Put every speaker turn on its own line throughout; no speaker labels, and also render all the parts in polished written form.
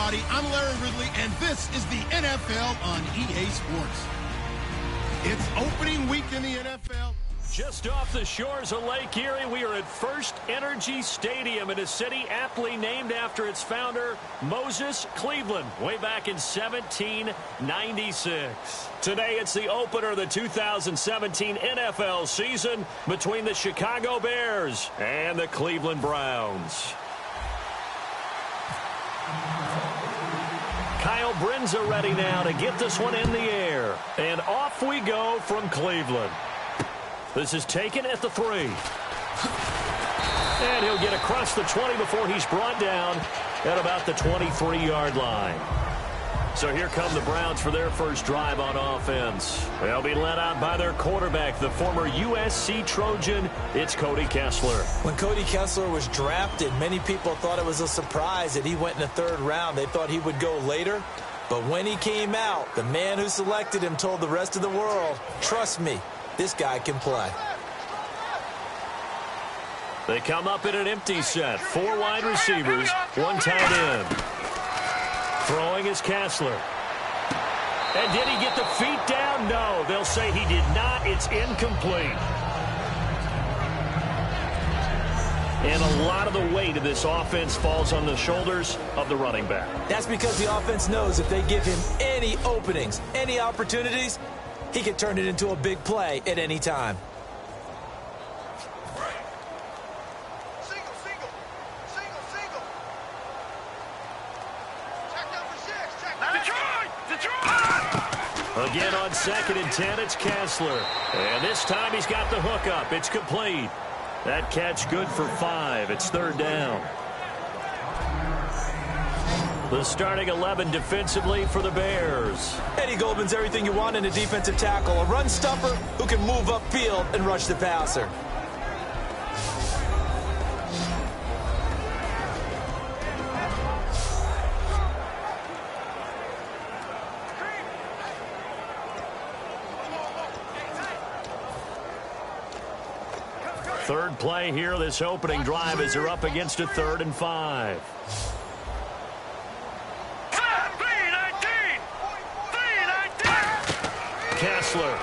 everybody. I'm Larry Ridley, and this is the NFL on EA Sports. It's opening week in the NFL.
Just off the shores of Lake Erie, we are at First Energy Stadium in a city aptly named after its founder, Moses Cleveland, way back in 1796. Today, it's the opener of the 2017 NFL season between the Chicago Bears and the Cleveland Browns. Kyle Brinza ready now to get this one in the air. And off we go from Cleveland. This is taken at the 3. And he'll get across the 20 before he's brought down at about the 23-yard line. So here come the Browns for their first drive on offense. They'll be led out by their quarterback, the former USC Trojan. It's Cody Kessler.
When Cody Kessler was drafted, many people thought it was a surprise that he went in the 3rd round. They thought he would go later. But when he came out, the man who selected him told the rest of the world, trust me, this guy can play.
They come up in an empty set. 4 wide receivers, 1 tight end. Throwing is Kessler. And did he get the feet down? No, they'll say he did not. It's incomplete. And a lot of the weight of this offense falls on the shoulders of the running back.
That's because the offense knows if they give him any openings, any opportunities, he can turn it into a big play at any time.
Again on 2nd and 10, it's Kessler. And this time he's got the hook up. It's complete. That catch good for 5. It's 3rd down. The starting 11 defensively for the Bears.
Eddie Goldman's everything you want in a defensive tackle. A run stuffer who can move upfield and rush the passer.
Third play here, this opening drive as they're up against a 3rd and 5. Kessler.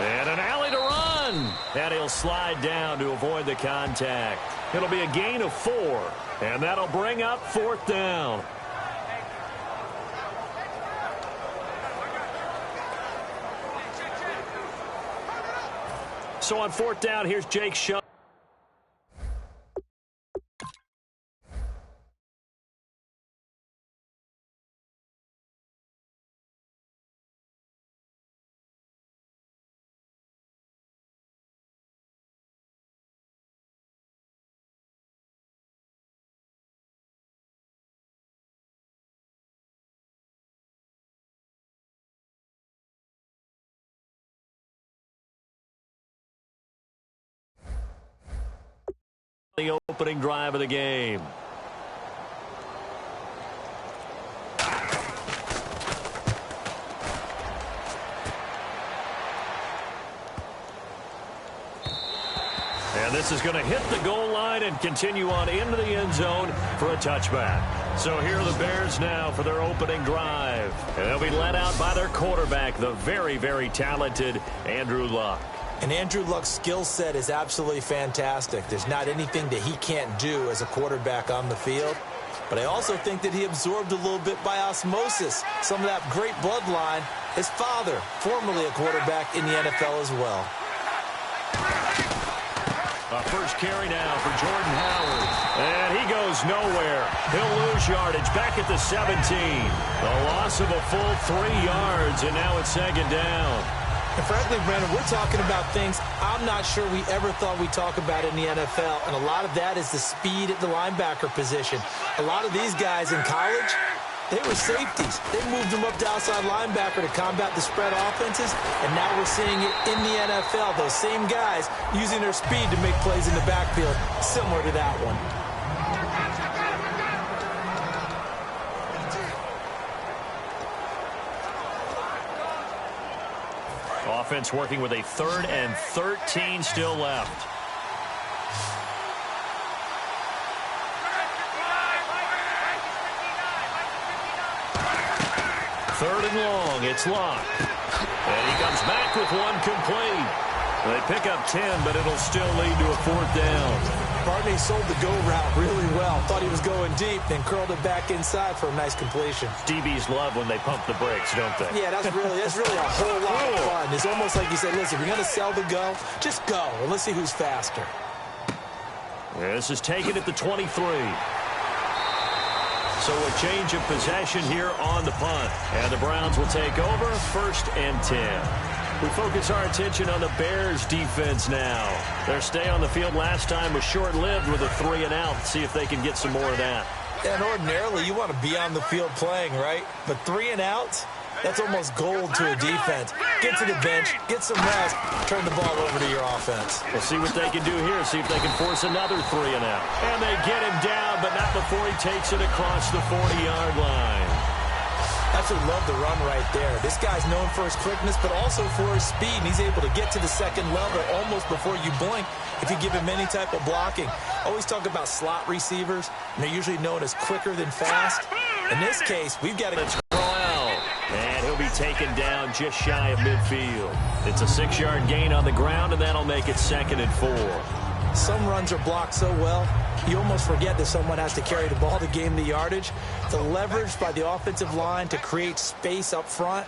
And an alley to run. And he'll slide down to avoid the contact. It'll be a gain of 4. And that'll bring up 4th down. So on 4th down, here's Jake Shutt. The opening drive of the game. And this is going to hit the goal line and continue on into the end zone for a touchback. So here are the Bears now for their opening drive. And they'll be led out by their quarterback, the very, very talented Andrew Luck.
And Andrew Luck's skill set is absolutely fantastic. There's not anything that he can't do as a quarterback on the field. But I also think that he absorbed a little bit by osmosis some of that great bloodline. His father, formerly a quarterback in the NFL as well.
A first carry now for Jordan Howard. And he goes nowhere. He'll lose yardage back at the 17. The loss of a full 3 yards, and now it's 2nd down.
And frankly, Brandon, we're talking about things I'm not sure we ever thought we'd talk about in the NFL. And a lot of that is the speed at the linebacker position. A lot of these guys in college, they were safeties. They moved them up to outside linebacker to combat the spread offenses. And now we're seeing it in the NFL. Those same guys using their speed to make plays in the backfield, similar to that one.
Offense working with a 3rd and 13 still left. 3rd and long. It's Locke. And he comes back with one complete. They pick up 10, but it'll still lead to a 4th down.
Barney sold the go route really well. Thought he was going deep, then curled it back inside for a nice completion.
DBs love when they pump the brakes, don't they?
Yeah, that's really a whole lot of fun. It's almost like you said, listen, if you're going to sell the go, just go, and let's see who's faster.
This is taken at the 23. So a change of possession here on the punt. And the Browns will take over 1st and 10. We focus our attention on the Bears defense now. Their stay on the field last time was short-lived with a 3-and-out. See if they can get some more of that.
And ordinarily, you want to be on the field playing, right? But 3-and-outs, that's almost gold to a defense. Get to the bench, get some rest, turn the ball over to your offense.
We'll see what they can do here. See if they can force another 3-and-out. And they get him down, but not before he takes it across the 40-yard line.
Absolutely love the run right there. This guy's known for his quickness, but also for his speed. And he's able to get to the second level almost before you blink if you give him any type of blocking. Always talk about slot receivers, and they're usually known as quicker than fast. In this case, we've got to...
It's Crowell, and he'll be taken down just shy of midfield. It's a 6-yard gain on the ground, and that'll make it 2nd and 4.
Some runs are blocked so well, you almost forget that someone has to carry the ball to gain the yardage. The leverage by the offensive line to create space up front,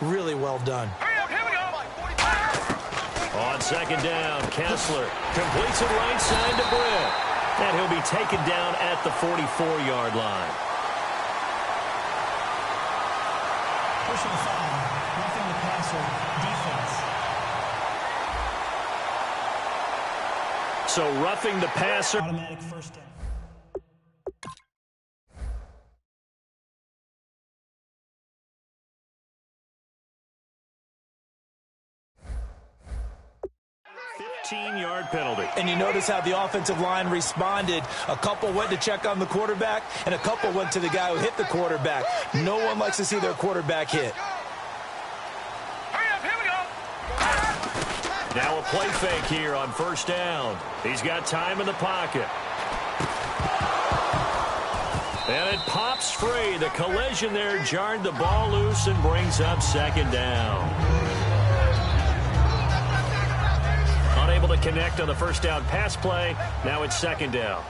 really well done.
On 2nd down, Kessler completes it right side to Britt. And he'll be taken down at the 44-yard line.
Personal foul, roughing the passer, defense.
So roughing the passer.
Automatic 1st down.
Yard penalty.
And you notice how the offensive line responded. A couple went to check on the quarterback, and a couple went to the guy who hit the quarterback. No one likes to see their quarterback hit.
Now a play fake here on 1st down. He's got time in the pocket. And it pops free. The collision there jarred the ball loose and brings up 2nd down. Unable to connect on the 1st down pass play. Now it's 2nd down.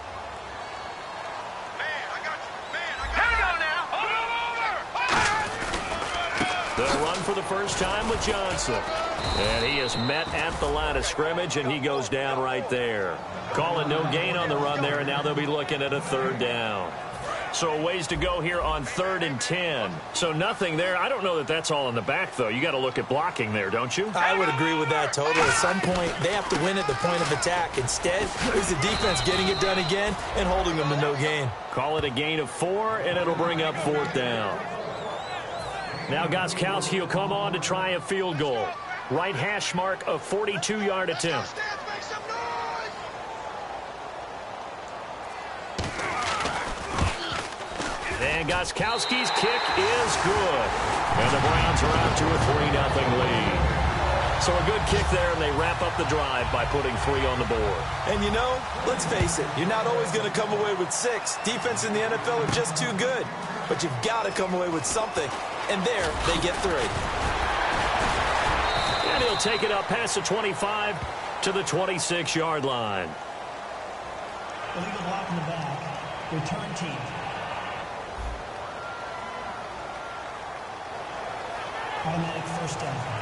They'll run for the first time with Johnson. And he is met at the line of scrimmage, and he goes down right there. Call it no gain on the run there, and now they'll be looking at a 3rd down. So a ways to go here on 3rd and 10. So nothing there. I don't know that that's all in the back, though. You got to look at blocking there, don't you?
I would agree with that totally. At some point, they have to win at the point of attack. Instead, it was the defense getting it done again and holding them to no gain.
Call it a gain of 4, and it'll bring up 4th down. Now Gostkowski will come on to try a field goal. Right hash mark of 42-yard attempt. And Gostkowski's kick is good. And the Browns are out to a 3-0 lead. So a good kick there, and they wrap up the drive by putting 3 on the board.
And you know, let's face it, you're not always going to come away with 6. Defense in the NFL are just too good. But you've got to come away with something. And there, they get 3.
And he'll take it up past the 25 to the 26-yard line.
Illegal block in the back. Return team. Automatic 1st down.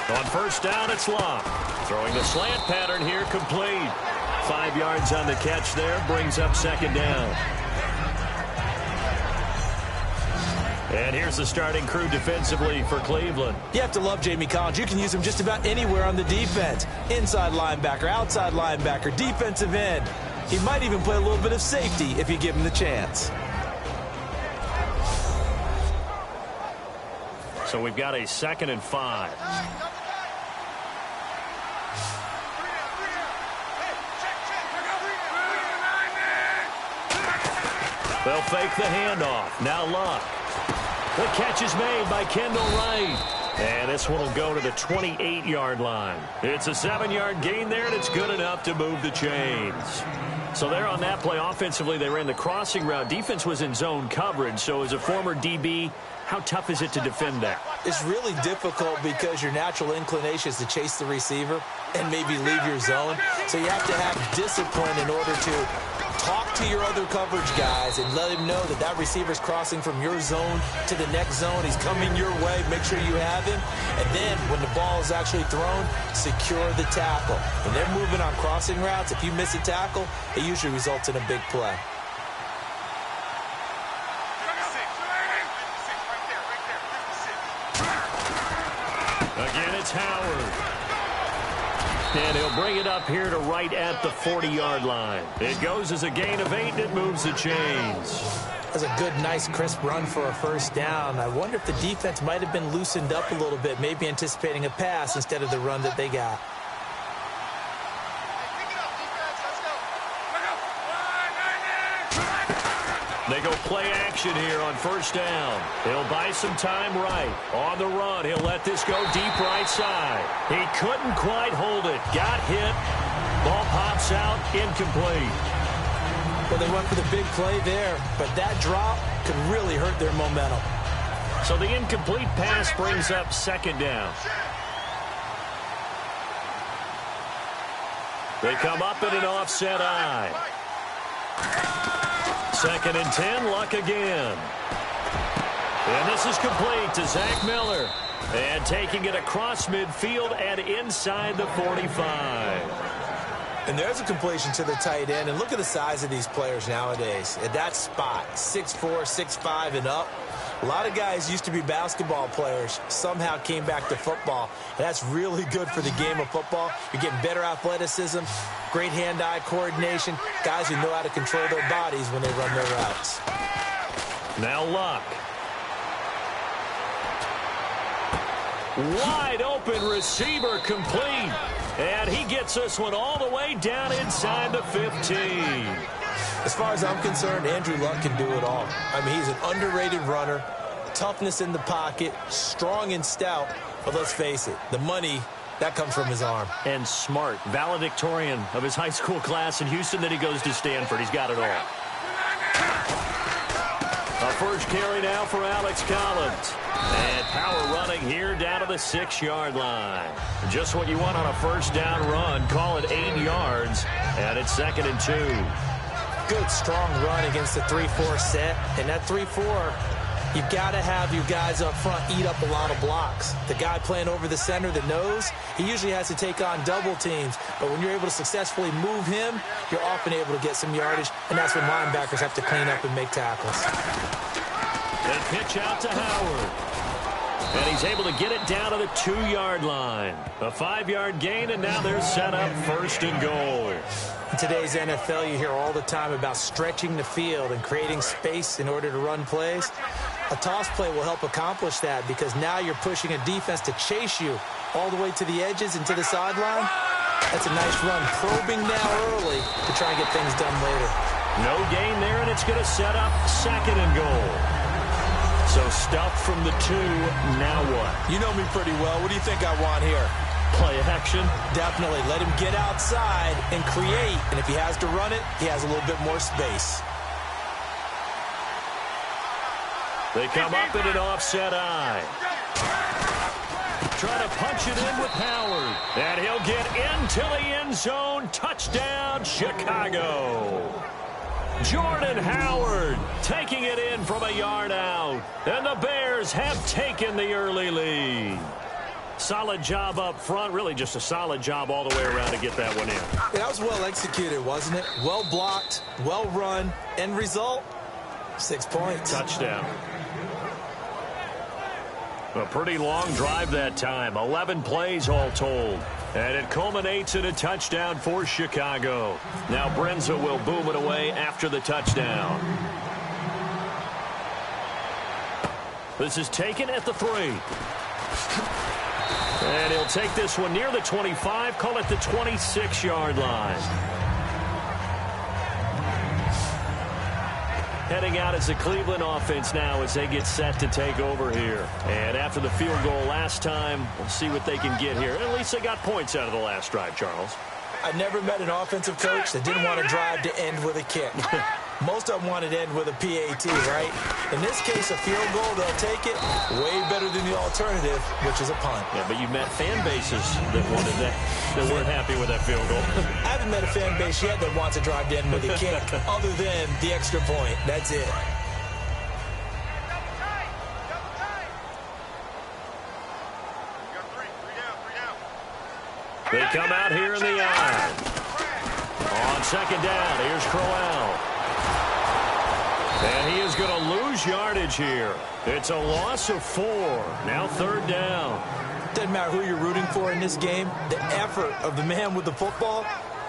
On 1st down, it's Locke. Throwing the slant pattern here, complete. 5 yards on the catch there, brings up 2nd down. And here's the starting crew defensively for Cleveland.
You have to love Jamie Collins. You can use him just about anywhere on the defense. Inside linebacker, outside linebacker, defensive end. He might even play a little bit of safety if you give him the chance.
So we've got a 2nd and 5. They'll fake the handoff. Now Luck. The catch is made by Kendall Wright. And this one will go to the 28-yard line. It's a 7-yard gain there, and it's good enough to move the chains. So there on that play, offensively, they ran the crossing route. Defense was in zone coverage. So as a former DB, how tough is it to defend that?
It's really difficult because your natural inclination is to chase the receiver and maybe leave your zone. So you have to have discipline in order to talk to your other coverage guys and let him know that that receiver's crossing from your zone to the next zone. He's coming your way. Make sure you have him. And then when the ball is actually thrown, secure the tackle. When they're moving on crossing routes, if you miss a tackle, it usually results in a big play.
Again, it's Howard. And he'll bring it up here to right at the 40-yard line. It goes as a gain of 8, and it moves the chains.
That's a good, nice, crisp run for a first down. I wonder if the defense might have been loosened up a little bit, maybe anticipating a pass instead of the run that they got.
They go play action here on first down. He'll buy some time right. On the run, he'll let this go deep right side. He couldn't quite hold it. Got hit. Ball pops out, incomplete.
Well, they went for the big play there, but that drop could really hurt their momentum.
So the incomplete pass brings up second down. They come up in an offset eye. 2nd and 10, Luck again. And this is complete to Zach Miller. And taking it across midfield and inside the 45.
And there's a completion to the tight end. And look at the size of these players nowadays. At that spot, 6'4", 6'5", and up. A lot of guys used to be basketball players, somehow came back to football. And that's really good for the game of football. You're getting better athleticism, great hand-eye coordination, guys who know how to control their bodies when they run their routes.
Now Luck. Wide open receiver complete. And he gets this one all the way down inside the 15.
As far as I'm concerned, Andrew Luck can do it all. I mean, he's an underrated runner, toughness in the pocket, strong and stout. But let's face it, the money, that comes from his arm.
And smart, valedictorian of his high school class in Houston. Then he goes to Stanford. He's got it all. A first carry now for Alex Collins. And power running here down to the 6-yard line. Just what you want on a first down run. Call it 8 yards. And it's 2nd and 2.
Good, strong run against the 3-4 set. And that 3-4, you've got to have your guys up front eat up a lot of blocks. The guy playing over the center that knows, he usually has to take on double teams. But when you're able to successfully move him, you're often able to get some yardage. And that's when linebackers have to clean up and make tackles.
They pitch out to Howard. And he's able to get it down to the 2-yard line. A 5-yard gain, and now they're set up 1st and goal.
In today's NFL, you hear all the time about stretching the field and creating space in order to run plays. A toss play will help accomplish that because now you're pushing a defense to chase you all the way to the edges and to the sideline. That's a nice run, probing now early to try and get things done later.
No gain there, and it's going to set up 2nd and goal. So stuff from the 2, now what?
You know me pretty well. What do you think I want here?
Play action?
Definitely. Let him get outside and create. And if he has to run it, he has a little bit more space.
They come up in an offset eye. Try to punch it in with Howard. And he'll get into the end zone. Touchdown, Chicago. Jordan Howard taking it in from a yard out. And the Bears have taken the early lead. Solid job up front. Really just a solid job all the way around to get that one in.
Yeah, that was well executed, wasn't it? Well blocked, well run. End result, 6 points.
Touchdown. A pretty long drive that time. 11 plays all told. And it culminates in a touchdown for Chicago. Now Brenza will boom it away after the touchdown. This is taken at the 3. And he'll take this one near the 25, call it the 26-yard line. heading out as the Cleveland offense now as they get set to take over here. And after the field goal last time, we'll see what they can get here. At least they got points out of the last drive, Charles.
I never met an offensive coach that didn't want to drive to end with a kick. Most of them wanted to end with a PAT, right? In this case, a field goal, they'll take it. Way better than the alternative, which is a punt.
Yeah, but you met fan bases that wanted that weren't happy with that field goal.
I haven't met a fan base yet that wants to drive to end with a kick other than the extra point. That's it.
They come out here in the eye. On second down, here's Crowell. And he is going to lose yardage here. It's a loss of 4. Now third down.
Doesn't matter who you're rooting for in this game. The effort of the man with the football,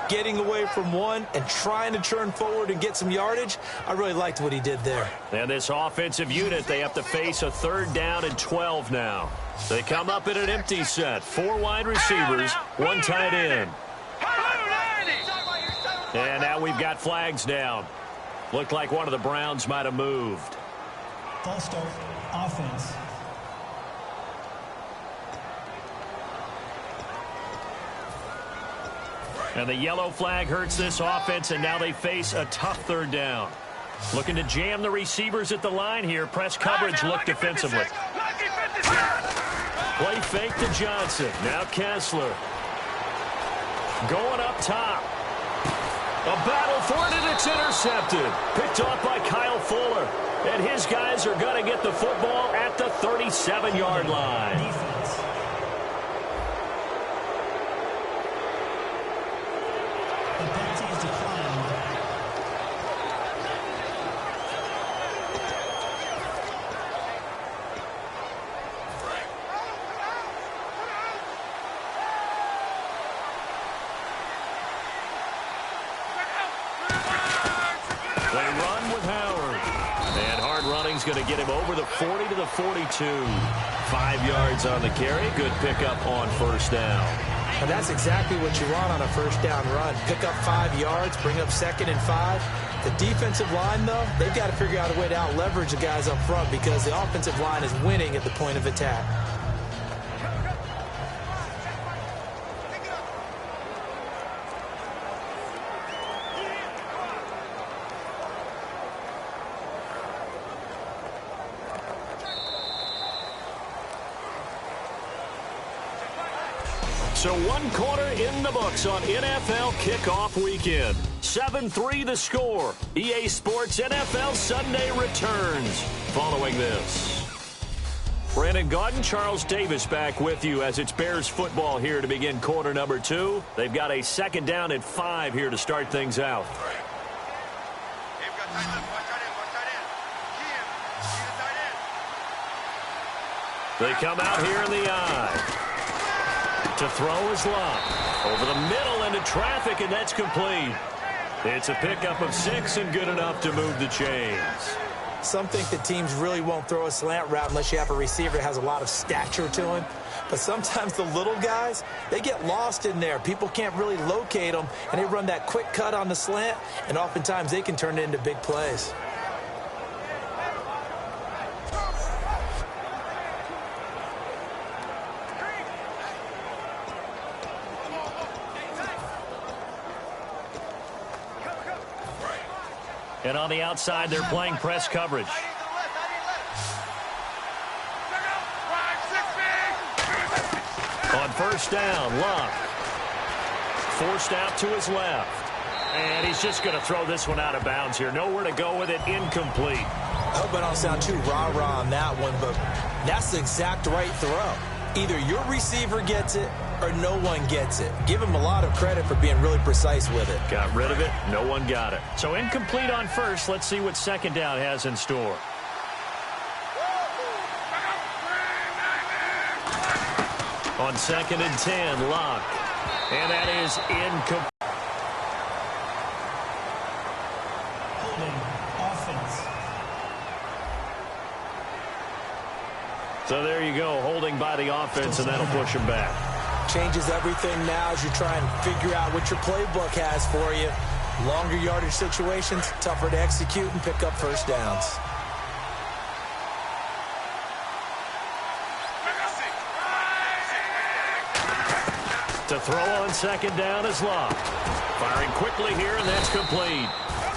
getting away from one and trying to turn forward and get some yardage, I really liked what he did there.
And this offensive unit, they have to face a third down and 12 now. They come up in an empty set. 4 wide receivers, 1 tight end. And now we've got flags down. Looked like one of the Browns might have moved.
False start, offense.
And the yellow flag hurts this offense, and now they face a tough third down. Looking to jam the receivers at the line here. Press coverage look defensively. Play fake to Johnson. Now Kessler. Going up top. A battle for it, and it's intercepted. Picked off by Kyle Fuller. And his guys are going to get the football at the 37-yard line.
Defense. The penalty is declined.
They run with Howard. And hard running's going to get him over the 40 to the 42. 5 yards on the carry. Good pickup on first down.
And that's exactly what you want on a first down run. Pick up 5 yards, bring up 2nd and 5. The defensive line, though, they've got to figure out a way to out-leverage the guys up front because the offensive line is winning at the point of attack.
So 1 quarter in the books on NFL kickoff weekend. 7-3 the score. EA Sports NFL Sunday returns following this. Brandon Gaudin, Charles Davis back with you as it's Bears football here to begin quarter number 2. They've got a 2nd down and 5 here to start things out. They come out here in the eye. To throw is Locke. Over the middle into traffic, and that's complete. It's a pickup of 6 and good enough to move the chains.
Some think that teams really won't throw a slant route unless you have a receiver that has a lot of stature to him. But sometimes the little guys, they get lost in there. People can't really locate them, and they run that quick cut on the slant, and oftentimes they can turn it into big plays.
And on the outside, they're playing press coverage. On first down, Locke. Forced out to his left. And he's just going to throw this one out of bounds here. Nowhere to go with it. Incomplete.
I hope I don't sound too rah-rah on that one, but that's the exact right throw. Either your receiver gets it or no one gets it. Give him a lot of credit for being really precise with it.
Got rid of it. No one got it. So incomplete on first. Let's see what 2nd down has in store. On 2nd and 10, Locke. And that is incomplete.
Holding, offense.
So there you go, holding by the offense, and that'll push him back.
Changes everything now as you try and figure out what your playbook has for you. Longer yardage situations, tougher to execute and pick up first downs.
To throw on second down is Locke. Firing quickly here, and that's complete.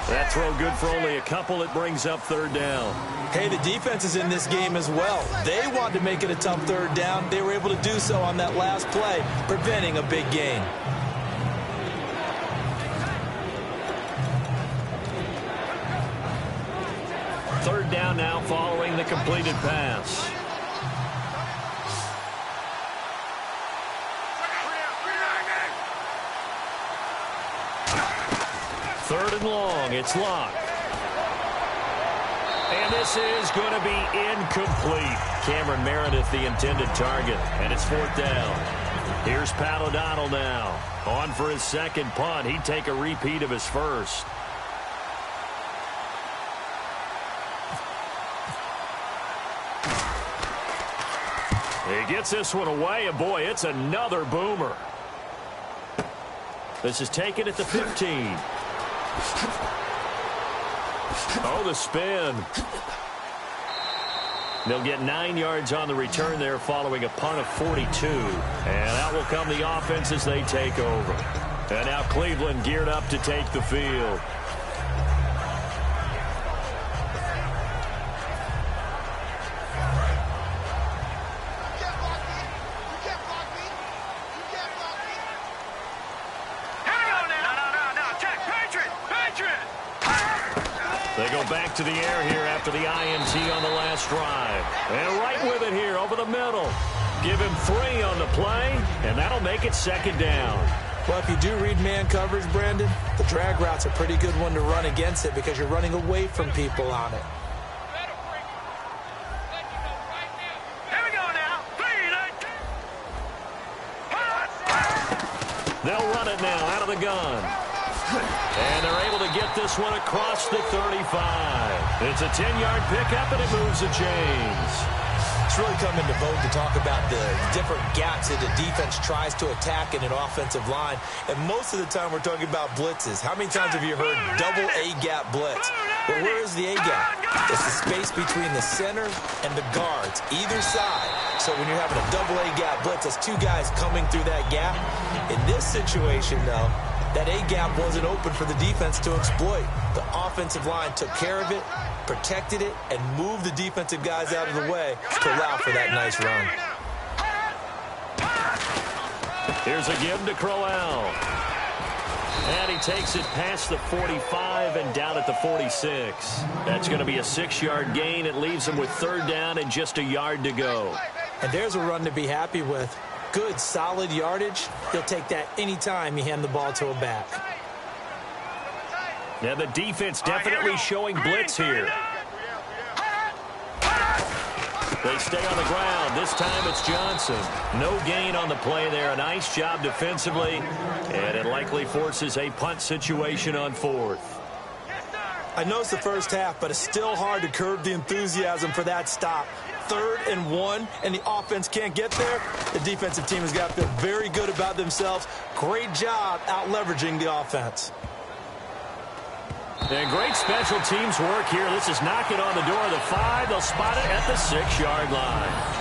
That throw good for only a couple. It brings up third down.
Hey, the defense is in this game as well. They wanted to make it a tough third down. They were able to do so on that last play, preventing a big gain.
Third down now following the completed pass. Third and long, it's Locke. And this is going to be incomplete. Cameron Meredith, the intended target, and it's fourth down. Here's Pat O'Donnell now. On for his second punt. He'd take a repeat of his first. He gets this one away, and boy, it's another boomer. This is taken at the 15. Oh, the spin. They'll get 9 yards on the return there following a punt of 42. And out will come the offense as they take over. And now Cleveland geared up to take the field. They go back to the air here after the INT on the last drive. And right with it here over the middle. Give him 3 on the play, and that'll make it second down.
Well, if you do read man coverage, Brandon, the drag route's a pretty good one to run against it because you're running away from people on it.
They'll run it now out of the gun. And they're able to get this one across the 35. It's a 10-yard pickup, and it moves the chains.
It's really come into vogue to talk about the different gaps that the defense tries to attack in an offensive line. And most of the time we're talking about blitzes. How many times have you heard double A-gap blitz? Well, where is the A-gap? It's the space between the center and the guards, either side. So when you're having a double A-gap blitz, that's 2 guys coming through that gap. In this situation, though, that A-gap wasn't open for the defense to exploit. The offensive line took care of it, protected it, and moved the defensive guys out of the way to allow for that nice run.
Here's a give to Crowell. And he takes it past the 45 and down at the 46. That's going to be a 6-yard gain. It leaves him with third down and just a yard to go.
And there's a run to be happy with. Good, solid yardage. He'll take that anytime you hand the ball to a back.
Now the defense definitely showing blitz here. They stay on the ground. This time it's Johnson. No gain on the play there. A nice job defensively. And it likely forces a punt situation on fourth.
I know it's the first half, but it's still hard to curb the enthusiasm for that stop. 3rd and 1, and the offense can't get there. The defensive team has got to feel very good about themselves. Great job out-leveraging the offense.
And great special teams work here. This is knocking on the door of the 5. They'll spot it at the 6-yard line.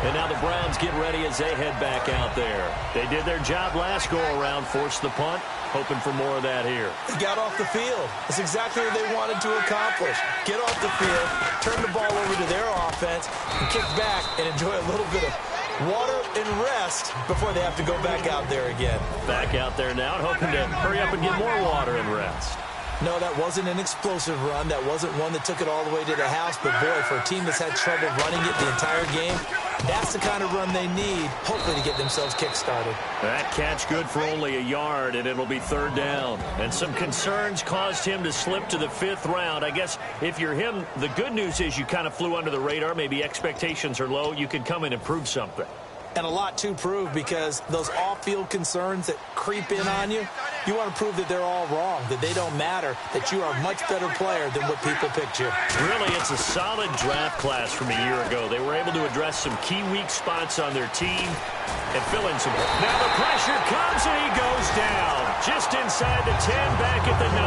And now the Browns get ready as they head back out there. They did their job last go-around, forced the punt, hoping for more of that here.
They got off the field. That's exactly what they wanted to accomplish. Get off the field, turn the ball over to their offense, and kick back and enjoy a little bit of water and rest before they have to go back out there again.
Back out there now and hoping to hurry up and get more water and rest.
No, that wasn't an explosive run. That wasn't one that took it all the way to the house. But, boy, for a team that's had trouble running it the entire game, that's the kind of run they need, hopefully, to get themselves kick-started.
That catch good for only a yard, and it'll be third down. And some concerns caused him to slip to the 5th round. I guess if you're him, the good news is you kind of flew under the radar. Maybe expectations are low. You can come in and prove something.
and a lot to prove, because those off-field concerns that creep in on you, you want to prove that they're all wrong, that they don't matter, that you are a much better player than what people picture.
Really, it's a solid draft class from a year ago. They were able to address some key weak spots on their team and fill in some. Now the pressure comes, and he goes down. Just inside the 10, back at the 9.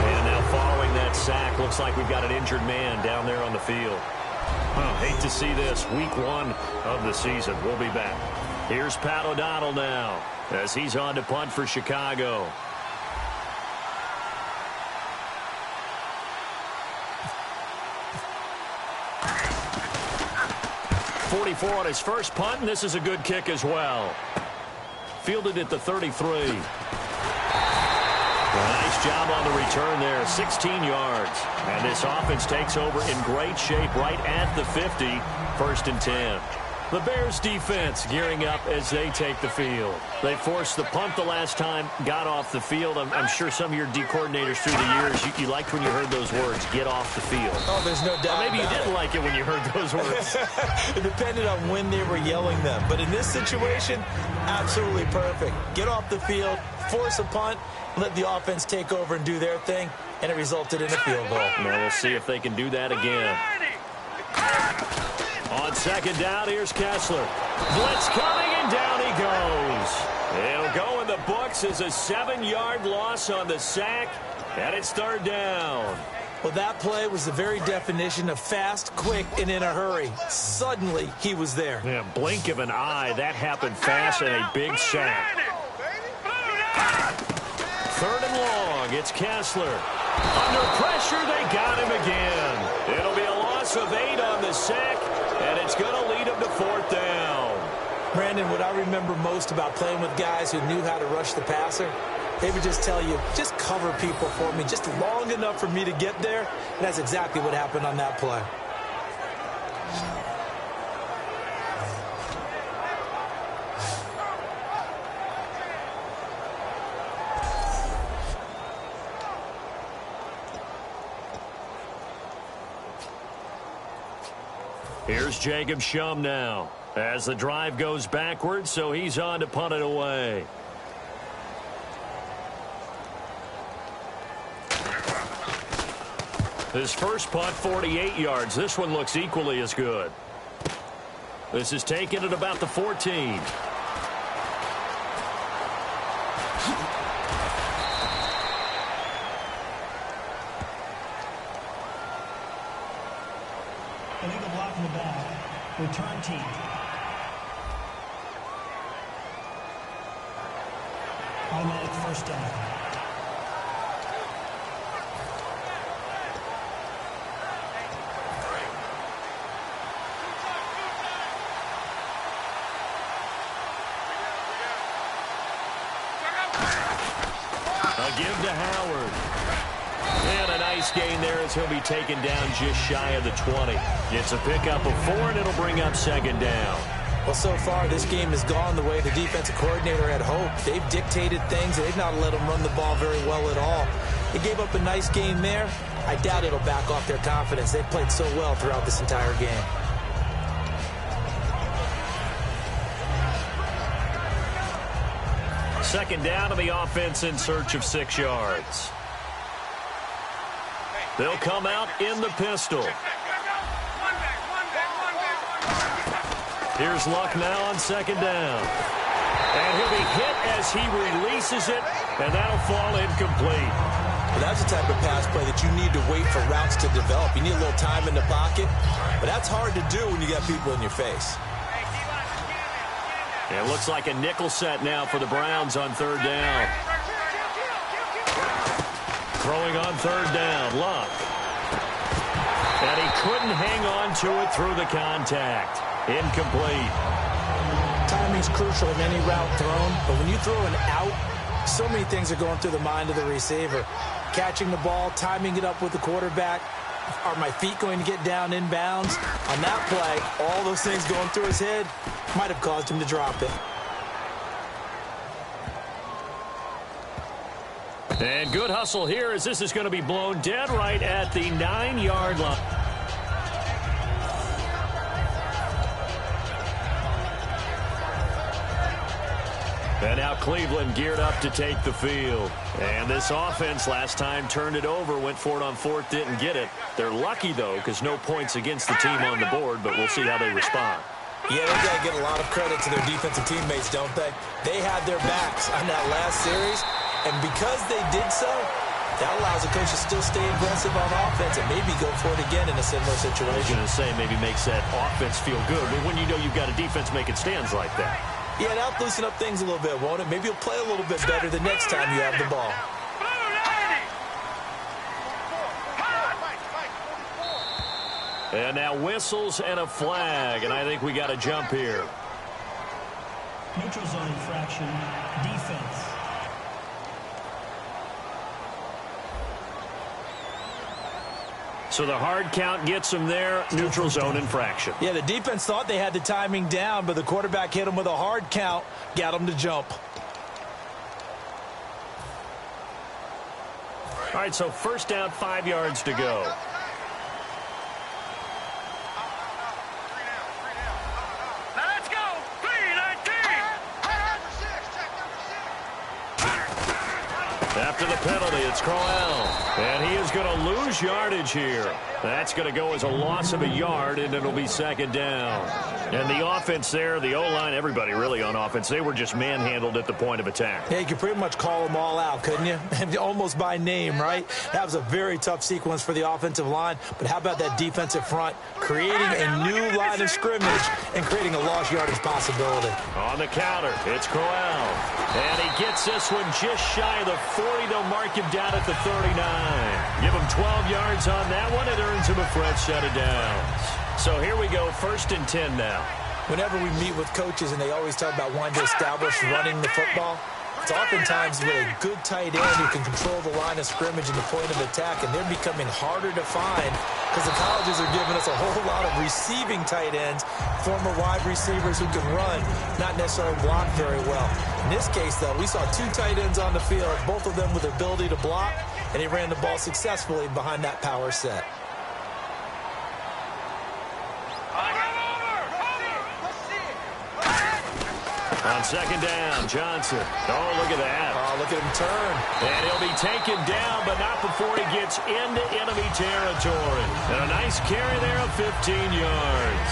And now following that sack, looks like we've got an injured man down there on the field. Hate to see this. Week 1 of the season. We'll be back. Here's Pat O'Donnell now as he's on to punt for Chicago. .44 on his first punt, and this is a good kick as well. Fielded at the 33. Nice job on the return there, 16 yards. And this offense takes over in great shape right at the 50, 1st and 10. The Bears defense gearing up as they take the field. They forced the punt the last time, got off the field. I'm sure some of your D coordinators through the years, you liked when you heard those words, get off the field.
Oh, there's no doubt.
Or maybe you didn't like it when you heard those words.
It depended on when they were yelling them. But in this situation, absolutely perfect. Get off the field, force a punt, let the offense take over and do their thing, and it resulted in a field goal.
Now we'll see if they can do that again. On 2nd down, here's Kessler. Blitz coming, and down he goes. It'll go in the books as a 7-yard loss on the sack, and it's 3rd down.
Well, that play was the very definition of fast, quick, and in a hurry. Suddenly, he was there.
Yeah, blink of an eye, that happened fast, and a big sack. 3rd and long, it's Kessler. Under pressure, they got him again. It'll be a loss of 8 on the sack, and it's going to lead him to 4th down.
Brandon, what I remember most about playing with guys who knew how to rush the passer, they would just tell you, just cover people for me, just long enough for me to get there. And that's exactly what happened on that play.
Here's Jacob Shum now as the drive goes backwards, so he's on to punt it away. His first punt, 48 yards. This one looks equally as good. This is taken at about the 14.
Illegal block in the back. Return team. Automatic 1st down.
A give to Howard. And a nice gain there as he'll be taken down just shy of the 20. It's a pickup of 4, and it'll bring up 2nd down.
Well, so far, this game has gone the way the defensive coordinator had hoped. They've dictated things, and they've not let them run the ball very well at all. They gave up a nice game there. I doubt it'll back off their confidence. They've played so well throughout this entire game.
Second down, and the offense in search of 6 yards. They'll come out in the pistol. Here's Luck now on 2nd down. And he'll be hit as he releases it, and that'll fall incomplete.
Well, that's the type of pass play that you need to wait for routes to develop. You need a little time in the pocket, but that's hard to do when you got people in your face.
It looks like a nickel set now for the Browns on 3rd down. Throwing on 3rd down, Luck. And he couldn't hang on to it through the contact. Incomplete.
Timing's crucial in any route thrown, but when you throw an out, so many things are going through the mind of the receiver. Catching the ball, timing it up with the quarterback. Are my feet going to get down inbounds? On that play, all those things going through his head might have caused him to drop it.
And good hustle here as this is going to be blown dead right at the 9-yard line. And now Cleveland geared up to take the field. And this offense last time turned it over, went for it on fourth, didn't get it. They're lucky, though, because no points against the team on the board, but we'll see how they respond.
Yeah, they got to get a lot of credit to their defensive teammates, don't they? They had their backs on that last series, and because they did so, that allows the coach to still stay aggressive on offense and maybe go for it again in a similar situation.
I was going to say maybe makes that offense feel good, but when you know you've got a defense making stands like that.
Yeah, that'll loosen up things a little bit, won't it? Maybe you'll play a little bit better the next time you have the ball.
And now whistles and a flag, and I think we got a jump here.
Neutral zone infraction, defense.
So the hard count gets them there, neutral zone infraction.
Yeah, the defense thought they had the timing down, but the quarterback hit them with a hard count, got them to jump.
All right, so first down, 5 yards to go. After the penalty, it's Crowell. And he is going to lose yardage here. That's going to go as a loss of a yard, and it'll be second down. And the offense there, the O-line, everybody really on offense, they were just manhandled at the point of attack.
Yeah, you could pretty much call them all out, couldn't you? Almost by name, right? That was a very tough sequence for the offensive line. But how about that defensive front creating a new line of scrimmage and creating a lost yardage possibility?
On the counter, it's Crowell. And he gets this one just shy of the 40. They'll mark him down at the 39. Give him 12 yards on that one. It earns him a fresh set of downs. So here we go, 1st and 10 now.
Whenever we meet with coaches and they always talk about wanting to establish running the football, it's oftentimes with a good tight end who can control the line of scrimmage and the point of attack, and they're becoming harder to find because the colleges are giving us a whole lot of receiving tight ends, former wide receivers who can run, not necessarily block very well. In this case, though, we saw 2 tight ends on the field, both of them with the ability to block, and he ran the ball successfully behind that power set.
On second down, Johnson. Oh, look at that.
Oh, look at him turn.
And he'll be taken down, but not before he gets into enemy territory. And a nice carry there of 15 yards.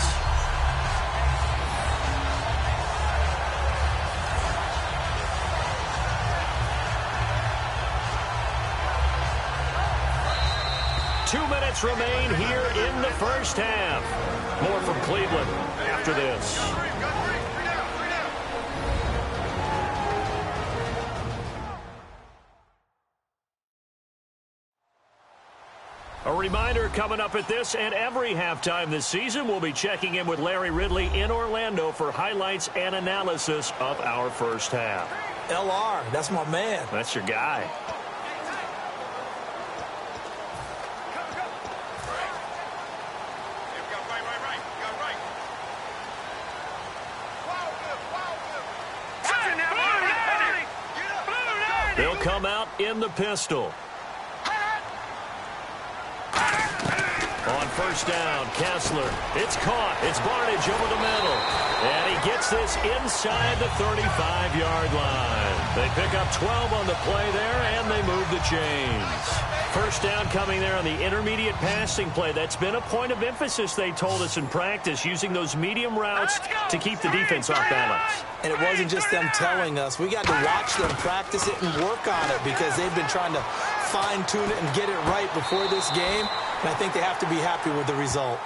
Two minutes remain here in the first half. More from Cleveland after this. A reminder coming up at this and every halftime this season, we'll be checking in with Larry Ridley in Orlando for highlights and analysis of our first half.
LR, that's my man.
That's your guy. They'll come out in the pistol. On first down, Kessler. It's caught. It's Barnidge over the middle. And he gets this inside the 35-yard line. They pick up 12 on the play there, and they move the chains. First down coming there on the intermediate passing play. That's been a point of emphasis, they told us in practice, using those medium routes to keep the defense off balance.
And it wasn't just them telling us. We got to watch them practice it and work on it because they've been trying to fine-tune it and get it right before this game. And I think they have to be happy with the result.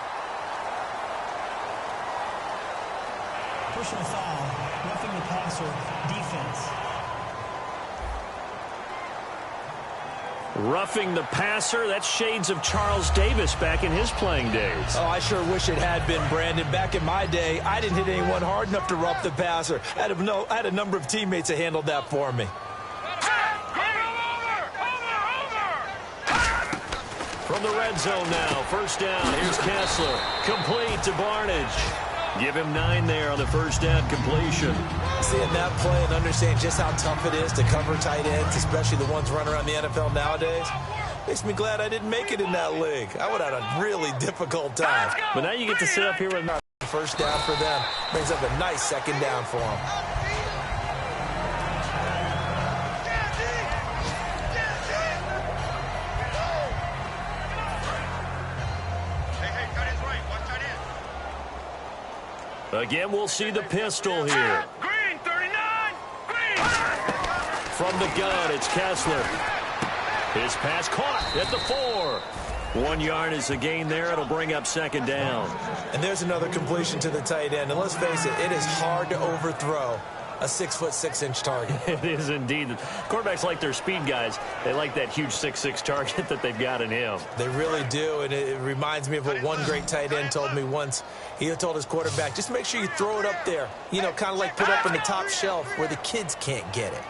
Personal foul, roughing the passer, defense.
Roughing the passer, that's shades of Charles Davis back in his playing days.
Oh, I sure wish it had been, Brandon. Back in my day, I didn't hit anyone hard enough to rough the passer. I had a number of teammates that handled that for me.
From the red zone now, first down, here's Kessler. Complete to Barnidge. Give him 9 there on the first down completion.
Seeing that play and understanding just how tough it is to cover tight ends, especially the ones running around the NFL nowadays, makes me glad I didn't make it in that league. I would have had a really difficult time.
But now you get to sit up here with
first down for them. Brings up a nice second down for them.
Again, we'll see the pistol here.
Green, 39! Green!
From the gun, it's Kessler. His pass caught at the 4. 1 yard is a gain there. It'll bring up second down.
And there's another completion to the tight end. And let's face it, it is hard to overthrow a 6'6" target.
It is indeed. Quarterbacks like their speed guys. They like that huge 6'6" target that they've got in him.
They really do, and it reminds me of what one great tight end told me once. He told his quarterback, just make sure you throw it up there. You know, kind of like put up in the top shelf where the kids can't get it.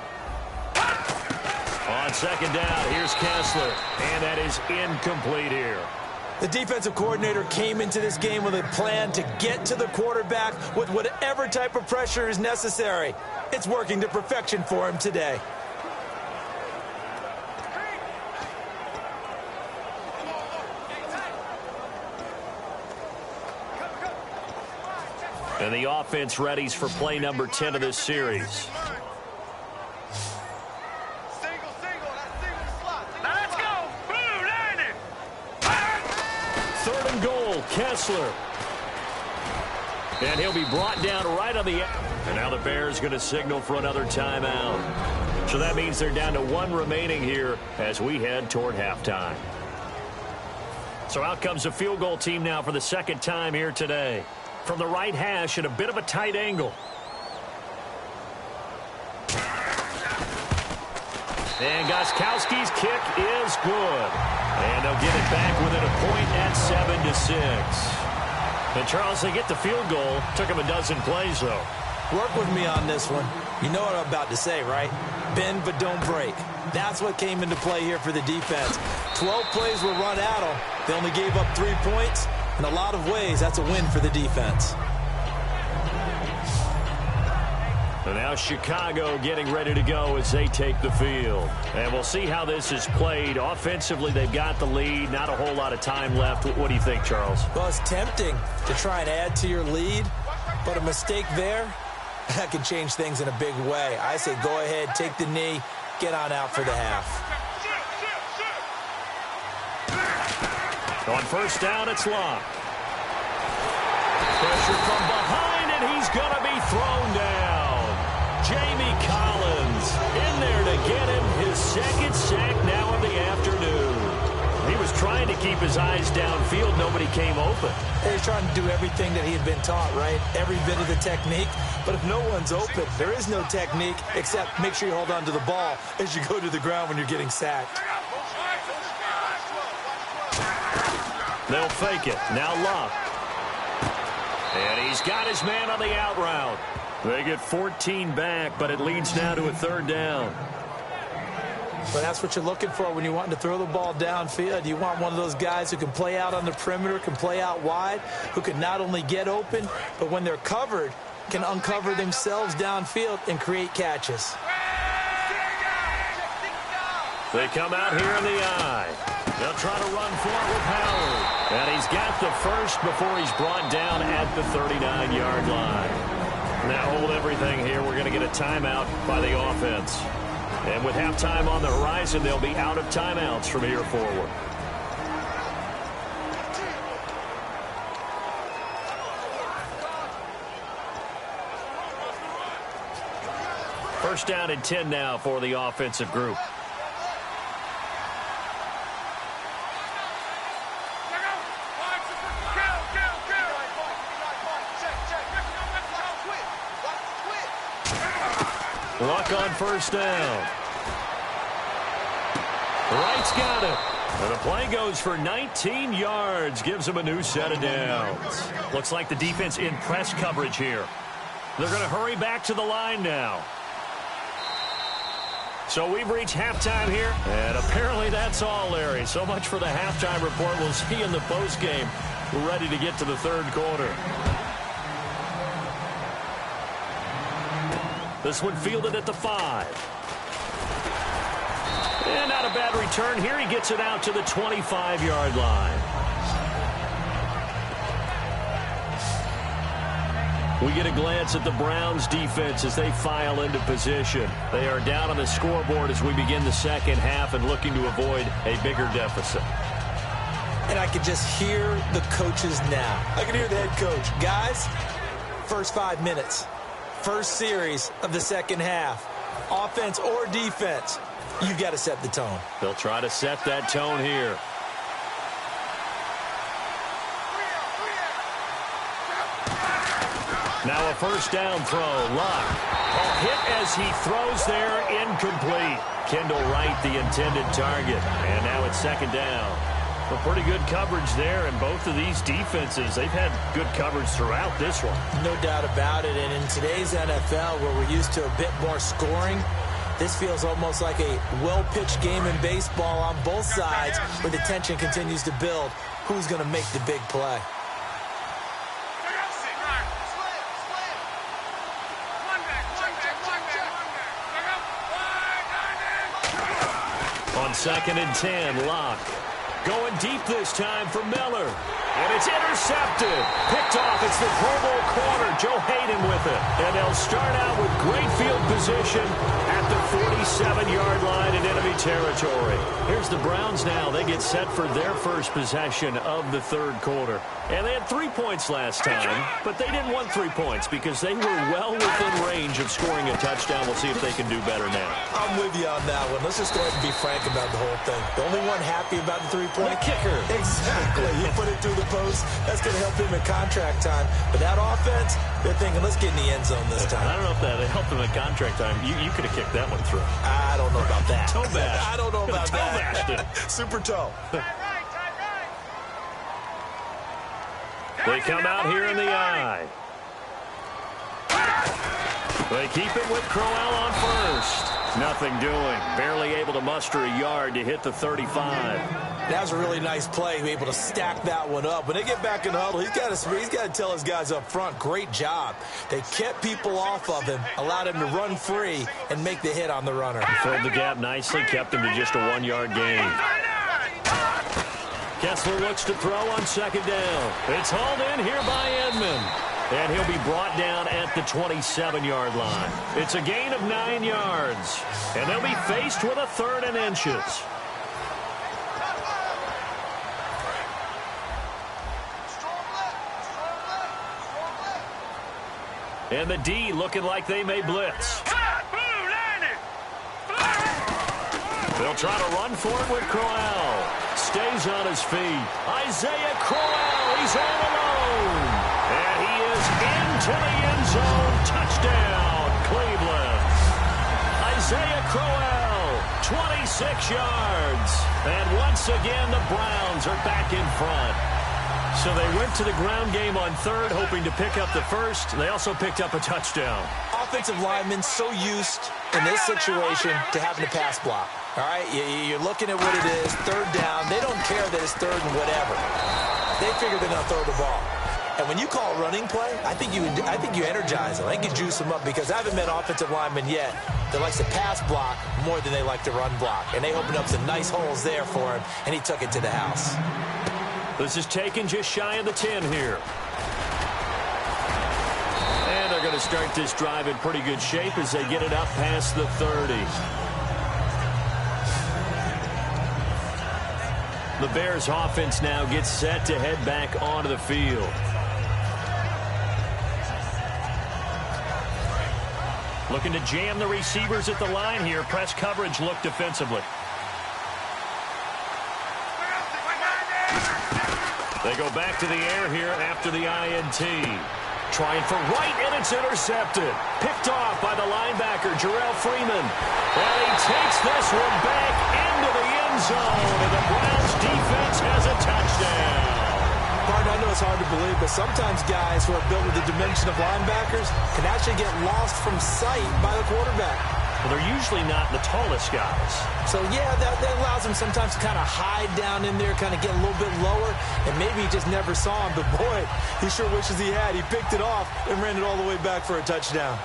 On second down, here's Kessler, and that is incomplete here.
The defensive coordinator came into this game with a plan to get to the quarterback with whatever type of pressure is necessary. It's working to perfection for him today.
And the offense readies for play number 10 of this series. Kessler. And he'll be brought down right on the end. And now the Bears going to signal for another timeout. So that means they're down to 1 remaining here as we head toward halftime. So out comes the field goal team now for the second time here today. From the right hash at a bit of a tight angle. And Gostkowski's kick is good. And they'll get it back within a point at 7-6. And Charles, they get the field goal. Took them a dozen plays, though.
Work with me on this one. You know what I'm about to say, right? Bend but don't break. That's what came into play here for the defense. 12 plays were run at them. They only gave up 3 points. In a lot of ways, that's a win for the defense.
And now Chicago getting ready to go as they take the field. And we'll see how this is played. Offensively, they've got the lead. Not a whole lot of time left. What do you think, Charles?
Well, it's tempting to try and add to your lead, but a mistake there, that can change things in a big way. I say go ahead, take the knee, get on out for the half.
On first down, it's Locke. Pressure from behind, and he's going to be thrown down. Jamie Collins in there to get him his second sack now of the afternoon. He was trying to keep his eyes downfield. Nobody came open.
He's trying to do everything that he had been taught, right? Every bit of the technique. But if no one's open, there is no technique except make sure you hold on to the ball as you go to the ground when you're getting sacked.
They'll fake it. Now Locke. And he's got his man on the out route. They get 14 back, but it leads now to a third down.
But that's what you're looking for when you want to throw the ball downfield. You want one of those guys who can play out on the perimeter, can play out wide, who can not only get open, but when they're covered, can uncover themselves downfield and create catches.
They come out here in the eye. They'll try to run for it with Howard. And he's got the first before he's brought down at the 39-yard line. Now hold everything here. We're going to get a timeout by the offense. And with halftime on the horizon, they'll be out of timeouts from here forward. First down and 10 now for the offensive group. Luck on first down. Wright's got it. And the play goes for 19 yards. Gives him a new set of downs. Looks like the defense in press coverage here. They're going to hurry back to the line now. So we've reached halftime here. And apparently that's all, Larry. So much for the halftime report. We'll see you in the postgame. We're ready to get to the third quarter. This one fielded at the 5. And not a bad return here. He gets it out to the 25-yard line. We get a glance at the Browns defense as they file into position. They are down on the scoreboard as we begin the second half and looking to avoid a bigger deficit.
And I can just hear the coaches now. I can hear the head coach. Guys, first 5 minutes. First series of the second half. Offense or defense, you've got to set the tone.
They'll try to set that tone here. Now a first down throw. Luck. Hit as he throws there, incomplete. Kendall Wright, the intended target. And now it's second down. Well, pretty good coverage there, and both of these defenses, they've had good coverage throughout this one.
No doubt about it, and in today's NFL, where we're used to a bit more scoring, this feels almost like a well-pitched game in baseball on both sides, where the tension continues to build. Who's going to make the big play?
On 2nd and 10, Locke. Going deep this time for Miller. And it's intercepted. Picked off. It's the Pro Bowl corner, Joe Hayden, with it. And they'll start out with great field position at the 47-yard line in enemy territory. Here's the Browns now. They get set for their first possession of the third quarter. And they had 3 points last time, but they didn't want 3 points because they were well within range of scoring a touchdown. We'll see if they can do better now.
I'm with you on that one. Let's just go ahead and be frank about the whole thing. The only one happy about the three-point
kicker.
Exactly. He put it through the post. That's going to help him in contract time. But that offense, they're thinking, let's get in the end zone this time.
I don't know if that helped him in contract time. You could have kicked that one through.
I don't know about that.
Toe bash.
I don't know about
toe
that.
Bashed it.
Super toe.
They come out here in the eye. They keep it with Crowell on first. Nothing doing. Barely able to muster a yard to hit the 35.
That was a really nice play, to be able to stack that one up. When they get back in the huddle, he's got to tell his guys up front, great job. They kept people off of him, allowed him to run free, and make the hit on the runner.
Filled the gap nicely, kept him to just a 1-yard gain. Kessler looks to throw on second down. It's hauled in here by Edmond. And he'll be brought down at the 27-yard line. It's a gain of 9 yards. And they'll be faced with a 3rd and inches. And the D looking like they may blitz. They'll try to run for it with Crowell. Stays on his feet. Isaiah Crowell, he's all alone. And he is into the end zone. Touchdown, Cleveland. Isaiah Crowell, 26 yards. And once again, the Browns are back in front. So they went to the ground game on 3rd, hoping to pick up the first. They also picked up a touchdown.
Offensive linemen so used in this situation to having to pass block. All right, you're looking at what it is, 3rd down. They don't care that it's 3rd and whatever. They figure they're going to throw the ball. And when you call a running play, I think you energize them. I think you juice them up, because I haven't met offensive linemen yet that likes to pass block more than they like to run block. And they opened up some nice holes there for him, and he took it to the house.
This is taken just shy of the 10 here. And they're going to start this drive in pretty good shape as they get it up past the 30. The Bears offense now gets set to head back onto the field. Looking to jam the receivers at the line here. Press coverage look defensively. They go back to the air here after the INT. Trying for Wright, and it's intercepted. Picked off by the linebacker, Jarrell Freeman. And he takes this one back into the end zone, and the Browns defense has a touchdown.
Pardon, I know it's hard to believe, but sometimes guys who are built with the dimension of linebackers can actually get lost from sight by the quarterback.
Well, they're usually not the tallest guys.
So, yeah, that allows them sometimes to kind of hide down in there, kind of get a little bit lower, and maybe he just never saw him. But, boy, he sure wishes he had. He picked it off and ran it all the way back for a touchdown.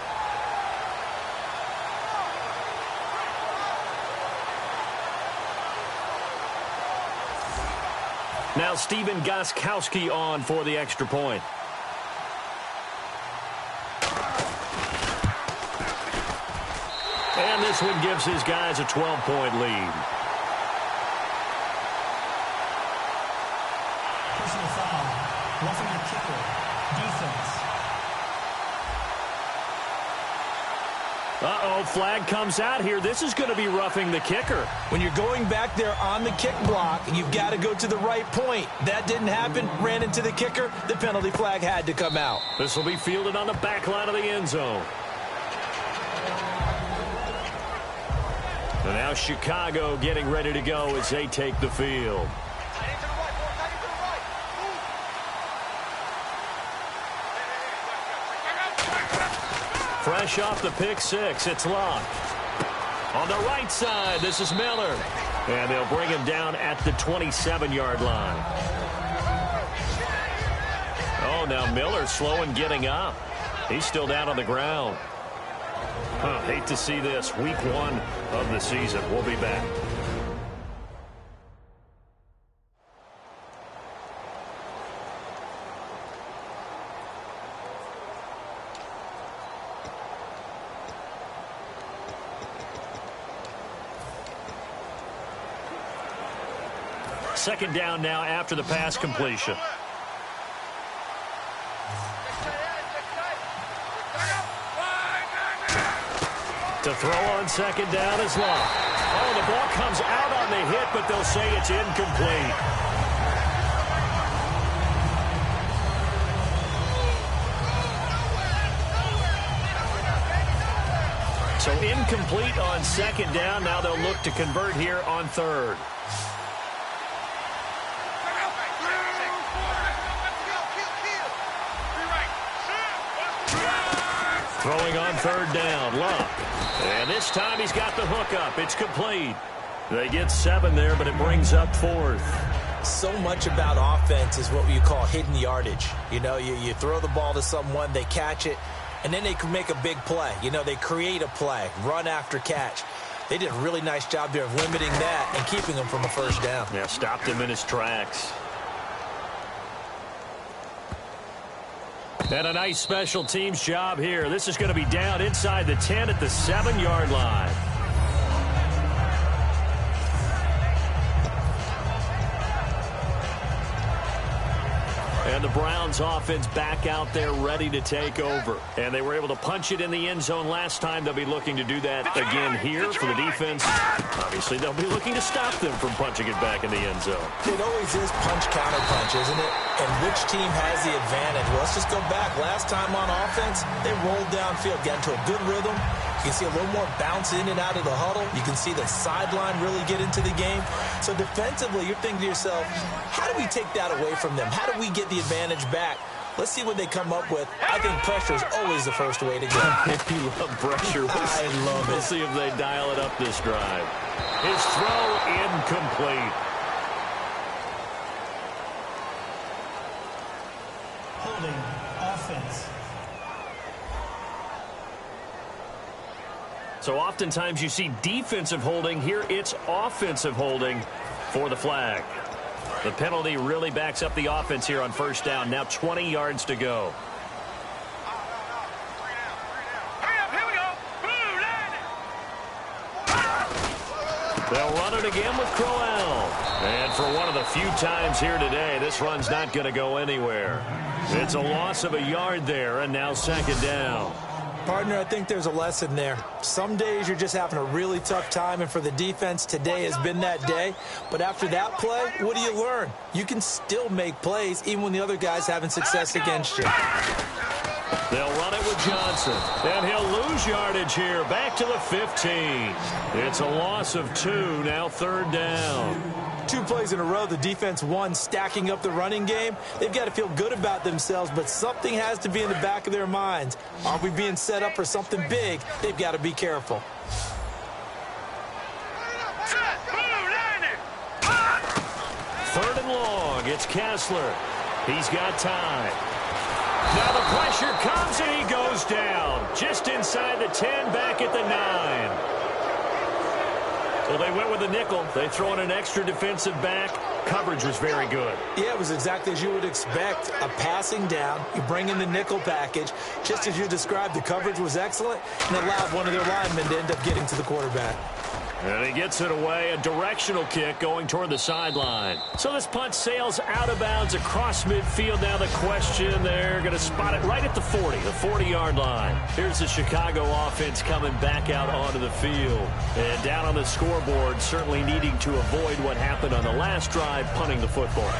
Now Stephen Gostkowski on for the extra point. And this one gives his guys a 12-point lead.
Personal foul. Roughing the kicker. Defense.
Uh-oh, flag comes out here. This is going to be roughing the kicker.
When you're going back there on the kick block, you've got to go to the right point. That didn't happen. Ran into the kicker. The penalty flag had to come out.
This will be fielded on the back line of the end zone. And now Chicago getting ready to go as they take the field. Fresh off the pick six, it's Luck. On the right side, this is Miller. And they'll bring him down at the 27-yard line. Oh, now Miller slow in getting up. He's still down on the ground. Hate to see this. Week 1 of the season. We'll be back. Second down now after the pass completion. To throw on second down is Luck. Oh, the ball comes out on the hit, but they'll say it's incomplete. So incomplete on second down. Now they'll look to convert here on third. Throwing on third down, Luck. And this time he's got the hook up. It's complete. They get 7 there, but it brings up fourth.
So much about offense is what you call hidden yardage. You know, you throw the ball to someone, they catch it, and then they can make a big play. You know, they create a play, run after catch. They did a really nice job there of limiting that and keeping him from a first down.
Yeah, stopped him in his tracks. And a nice special teams job here. This is going to be down inside the 10 at the 7-yard line. And the Browns offense back out there ready to take over. And they were able to punch it in the end zone last time. They'll be looking to do that again here for the defense. Obviously, they'll be looking to stop them from punching it back in the end zone.
It always is punch-counter-punch, isn't it? And which team has the advantage? Well, let's just go back. Last time on offense, they rolled downfield, got into a good rhythm. You can see a little more bounce in and out of the huddle. You can see the sideline really get into the game. So defensively, you're thinking to yourself, how do we take that away from them? How do we get the advantage back? Let's see what they come up with. I think pressure is always the first way to go.
If you love pressure,
I love it.
We'll see if they dial it up this drive. His throw incomplete.
Holding offense.
So oftentimes you see defensive holding. Here it's offensive holding for the flag. The penalty really backs up the offense here on first down. Now 20 yards to go.
Here we go.
They'll run it again with Crowell. And for one of the few times here today, this run's not going to go anywhere. It's a loss of a yard there, and now second down.
Partner, I think there's a lesson there. Some days you're just having a really tough time, and for the defense, today has been that day. But after that play, what do you learn? You can still make plays even when the other guy's having success against you.
They'll run it with Johnson, and he'll lose yardage here, back to the 15. It's a loss of 2, now third down.
2 plays in a row, the defense won, stacking up the running game. They've got to feel good about themselves, but something has to be in the back of their minds. Are we being set up for something big? They've got to be careful.
Third and long, it's Kessler. He's got time. Now the pressure comes, and he goes down. Just inside the 10, back at the 9. Well, they went with the nickel. They throw in an extra defensive back. Coverage was very good.
Yeah, it was exactly as you would expect. A passing down. You bring in the nickel package. Just as you described, the coverage was excellent and allowed one of their linemen to end up getting to the quarterback.
And he gets it away, a directional kick going toward the sideline. So this punt sails out of bounds across midfield. Now the question, they're going to spot it right at the 40, the 40-yard line. Here's the Chicago offense coming back out onto the field. And down on the scoreboard, certainly needing to avoid what happened on the last drive, punting the football.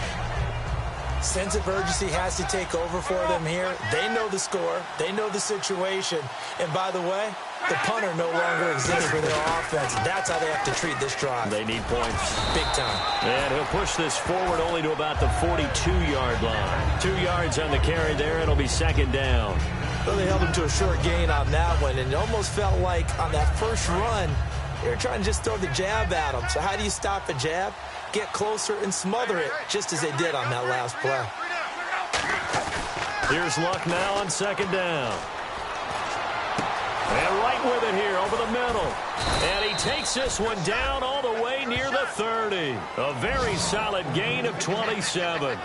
Sense of urgency has to take over for them here. They know the score. They know the situation. And by the way, the punter no longer exists for their offense. That's how they have to treat this drive.
They need points.
Big time.
And he'll push this forward only to about the 42-yard line. 2 yards on the carry there. It'll be second down.
Well, they held him to a short gain on that one, and it almost felt like on that first run, they were trying to just throw the jab at him. So how do you stop a jab? Get closer and smother it, just as they did on that last play.
Here's Luck now on second down. And right with it here over the middle. And he takes this one down all the way near the 30. A very solid gain of 27.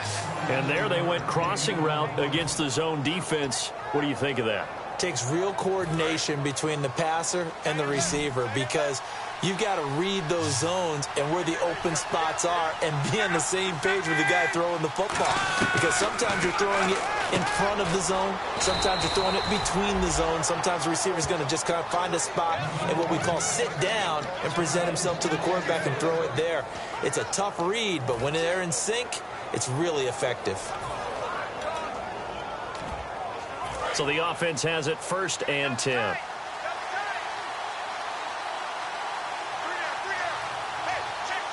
And there they went crossing route against the zone defense. What do you think of that?
Takes real coordination between the passer and the receiver, because you've got to read those zones and where the open spots are and be on the same page with the guy throwing the football. Because sometimes you're throwing it in front of the zone. Sometimes you're throwing it between the zones. Sometimes the receiver's going to just kind of find a spot and what we call sit down and present himself to the quarterback and throw it there. It's a tough read, but when they're in sync, it's really effective.
So the offense has it 1st and 10.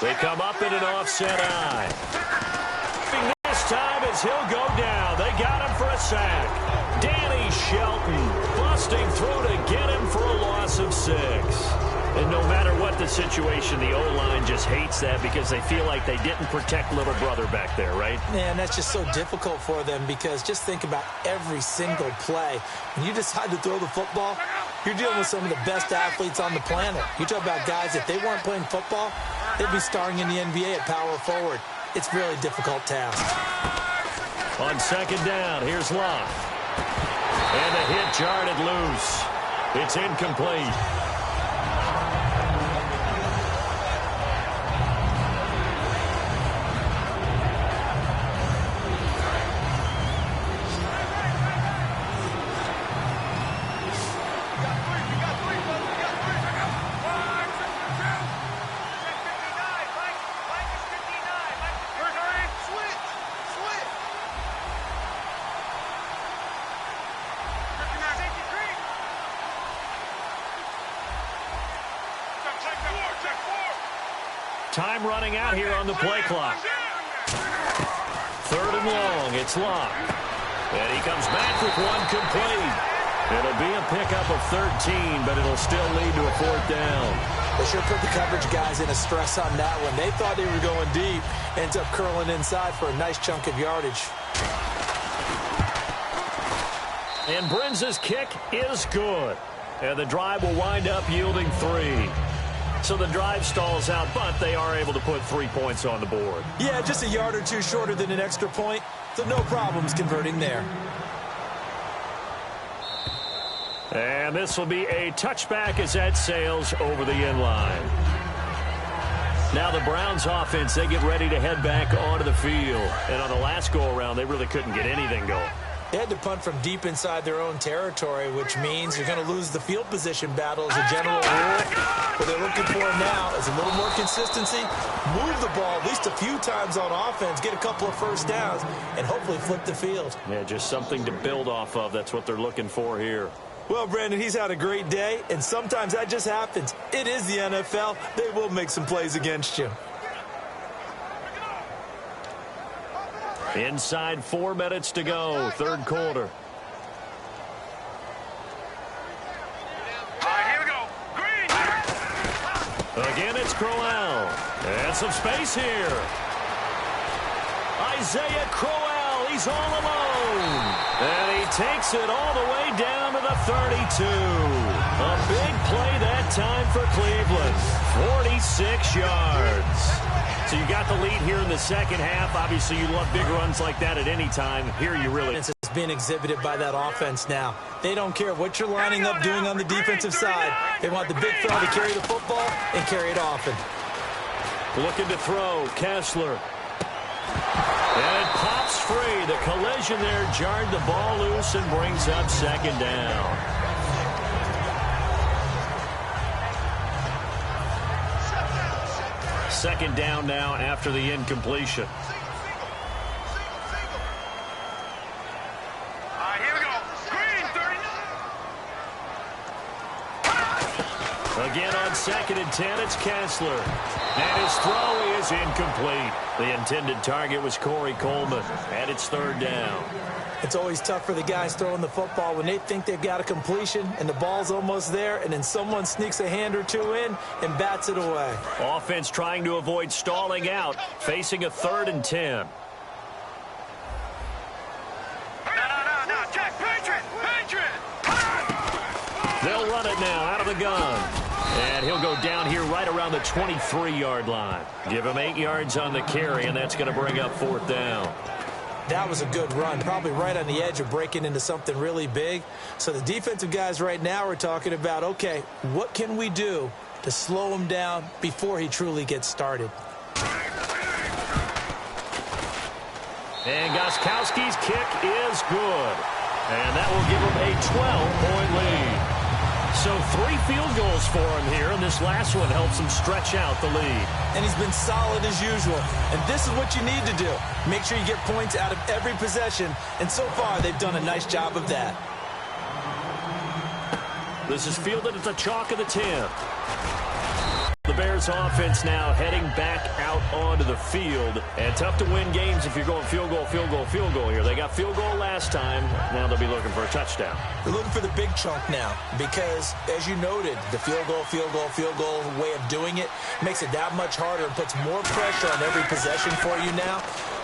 They come up in an offset eye. This time as he'll go down. They got him for a sack. Danny Shelton busting through to get him for a loss of 6. And no matter what the situation, the O-line just hates that because they feel like they didn't protect little brother back there, right?
Man, that's just so difficult for them, because just think about every single play. When you decide to throw the football, you're dealing with some of the best athletes on the planet. You talk about guys, if they weren't playing football, they'd be starring in the NBA at power forward. It's a really difficult task.
On second down, here's Locke. And the hit jarred it loose. It's incomplete. Time running out here on the play clock. 3rd and long. It's Locke. And he comes back with one complete. It'll be a pickup of 13, but it'll still lead to a 4th down.
They sure put the coverage guys in a stress on that one. They thought they were going deep. Ends up curling inside for a nice chunk of yardage.
And Brinz's kick is good. And the drive will wind up yielding 3. So the drive stalls out, but they are able to put 3 points on the board.
Yeah, just a yard or two shorter than an extra point, so no problems converting there.
And this will be a touchback as that sails over the end line. Now the Browns offense, they get ready to head back onto the field. And on the last go-around, they really couldn't get anything going.
They had to punt from deep inside their own territory, which means you're going to lose the field position battle as a general rule. What they're looking for now is a little more consistency, move the ball at least a few times on offense, get a couple of first downs, and hopefully flip the field.
Yeah, just something to build off of. That's what they're looking for here.
Well, Brandon, he's had a great day, and sometimes that just happens. It is the NFL. They will make some plays against you.
Inside 4 minutes to go, 3rd quarter.
All right, here we go. Green.
Again, it's Crowell. And some space here. Isaiah Crowell, he's all alone. And he takes it all the way down to the 32. A big play that time for Cleveland. 46 yards. So you got the lead here in the second half. Obviously, you love big runs like that at any time. Here you really...
It's being exhibited by that offense now. They don't care what you're lining up doing on the defensive side. They want the big fella to carry the football and carry it often.
Looking to throw, Kessler. And it pops free. The collision there jarred the ball loose and brings up second down. Second down now after the incompletion.
Here we go. Green, 39.
Again on 2nd and 10, it's Kessler. And his throw is incomplete. The intended target was Corey Coleman, and it's 3rd down.
It's always tough for the guys throwing the football when they think they've got a completion and the ball's almost there, and then someone sneaks a hand or two in and bats it away.
Offense trying to avoid stalling out, facing a 3rd and 10.
No, check, Patriot!
They'll run it now out of the gun. And he'll go down here right around the 23-yard line. Give him 8 yards on the carry, and that's going to bring up 4th down.
That was a good run, probably right on the edge of breaking into something really big. So the defensive guys right now are talking about, okay, what can we do to slow him down before he truly gets started?
And Gostkowski's kick is good. And that will give him a 12-point lead. So 3 field goals for him here, and this last one helps him stretch out the lead.
And he's been solid as usual. And this is what you need to do. Make sure you get points out of every possession. And so far, they've done a nice job of that.
This is fielded at the chalk of the 10. The Bears offense now heading back out onto the field. And tough to win games if you're going field goal here. They got field goal last time. Now they'll be looking for a touchdown.
They're looking for the big chunk now because, as you noted, the field goal way of doing it makes it that much harder and puts more pressure on every possession for you now.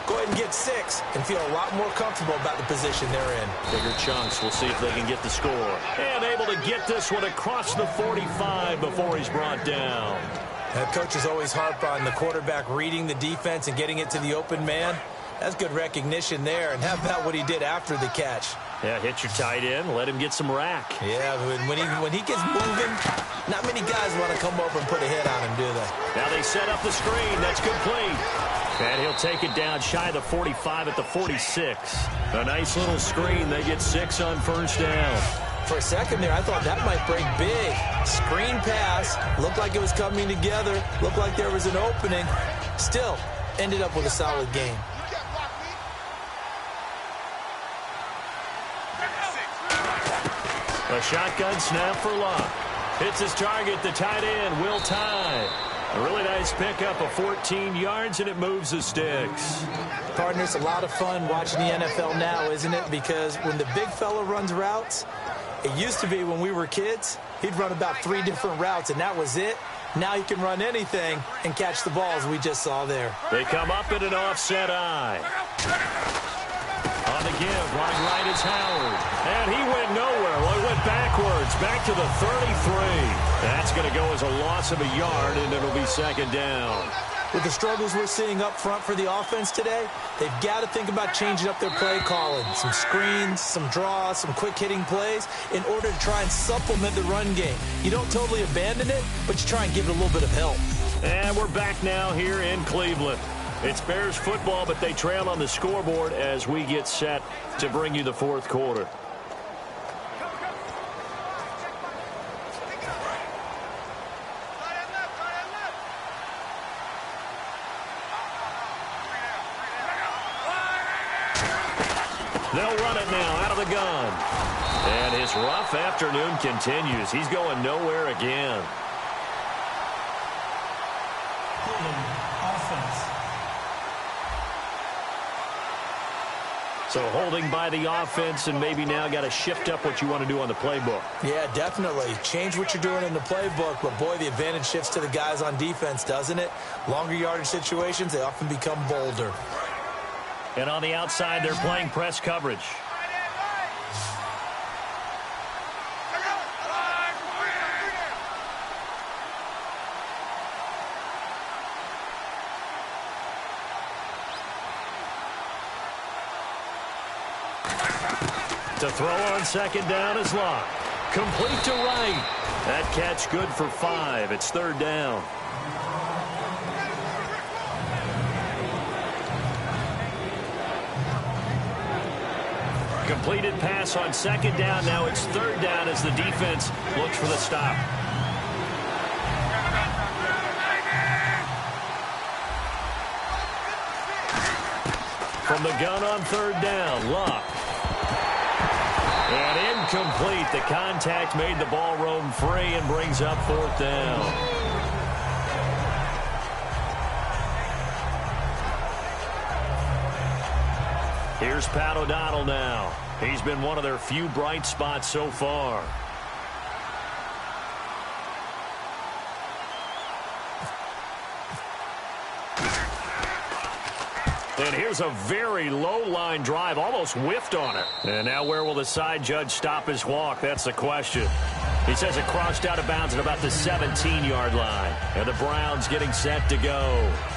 Go ahead and get 6 and feel a lot more comfortable about the position they're in.
Bigger chunks. We'll see if they can get the score. And able to get this one across the 45 before he's brought down.
Coaches always harp on the quarterback reading the defense and getting it to the open man. That's good recognition there. And how about what he did after the catch?
Yeah, hit your tight end. Let him get some rack.
Yeah, when he gets moving, not many guys want to come over and put a hit on him, do they?
Now they set up the screen. That's complete. And he'll take it down shy of the 45 at the 46. A nice little screen. They get 6 on 1st down.
For a second there, I thought that might break big. Screen pass. Looked like it was coming together. Looked like there was an opening. Still, ended up with a solid game.
A shotgun snap for Luck. Hits his target, the tight end, Will Tye. A really nice pickup of 14 yards, and it moves the sticks.
Partner, it's a lot of fun watching the NFL now, isn't it? Because when the big fella runs routes, it used to be when we were kids, he'd run about 3 different routes, and that was it. Now he can run anything and catch the balls we just saw there.
They come up in an offset eye. On the give, wide right is Howard. And he went nowhere. Well, he went backwards, back to the 33. That's going to go as a loss of a yard, and it'll be 2nd down.
With the struggles we're seeing up front for the offense today, they've got to think about changing up their play calling. Some screens, some draws, some quick-hitting plays in order to try and supplement the run game. You don't totally abandon it, but you try and give it a little bit of help.
And we're back now here in Cleveland. It's Bears football, but they trail on the scoreboard as we get set to bring you the 4th quarter. They'll run it now out of the gun. And his rough afternoon continues. He's going nowhere again.
Offense.
So holding by the offense, and maybe now got to shift up what you want to do on the playbook.
Yeah, definitely. Change what you're doing in the playbook, but boy, the advantage shifts to the guys on defense, doesn't it? Longer yardage situations, they often become bolder.
And on the outside, they're playing press coverage. To throw on second down is Locke. Complete to right. That catch good for 5. It's third down. Completed pass on second down. Now it's third down as the defense looks for the stop. From the gun on third down, Locke. And incomplete. The contact made the ball roam free and brings up fourth down. Here's Pat O'Donnell now. He's been one of their few bright spots so far. And here's a very low-line drive, almost whiffed on it. And now where will the side judge stop his walk? That's the question. He says it crossed out of bounds at about the 17-yard line. And the Browns getting set to go.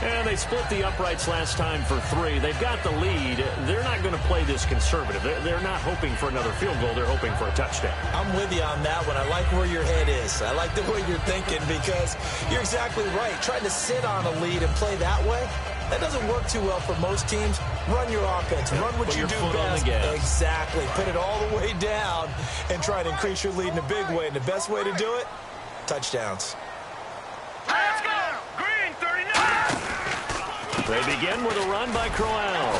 And they split the uprights last time for 3. They've got the lead. They're not going to play this conservative. They're not hoping for another field goal. They're hoping for a touchdown.
I'm with you on that one. I like where your head is. I like the way you're thinking because you're exactly right. Trying to sit on a lead and play that way, that doesn't work too well for most teams. Run your offense. Run what you do best. Exactly. Put it all the way down and try to increase your lead in a big way. And the best way to do it, touchdowns.
Let's go! Green, 39!
They begin with a run by Crowell.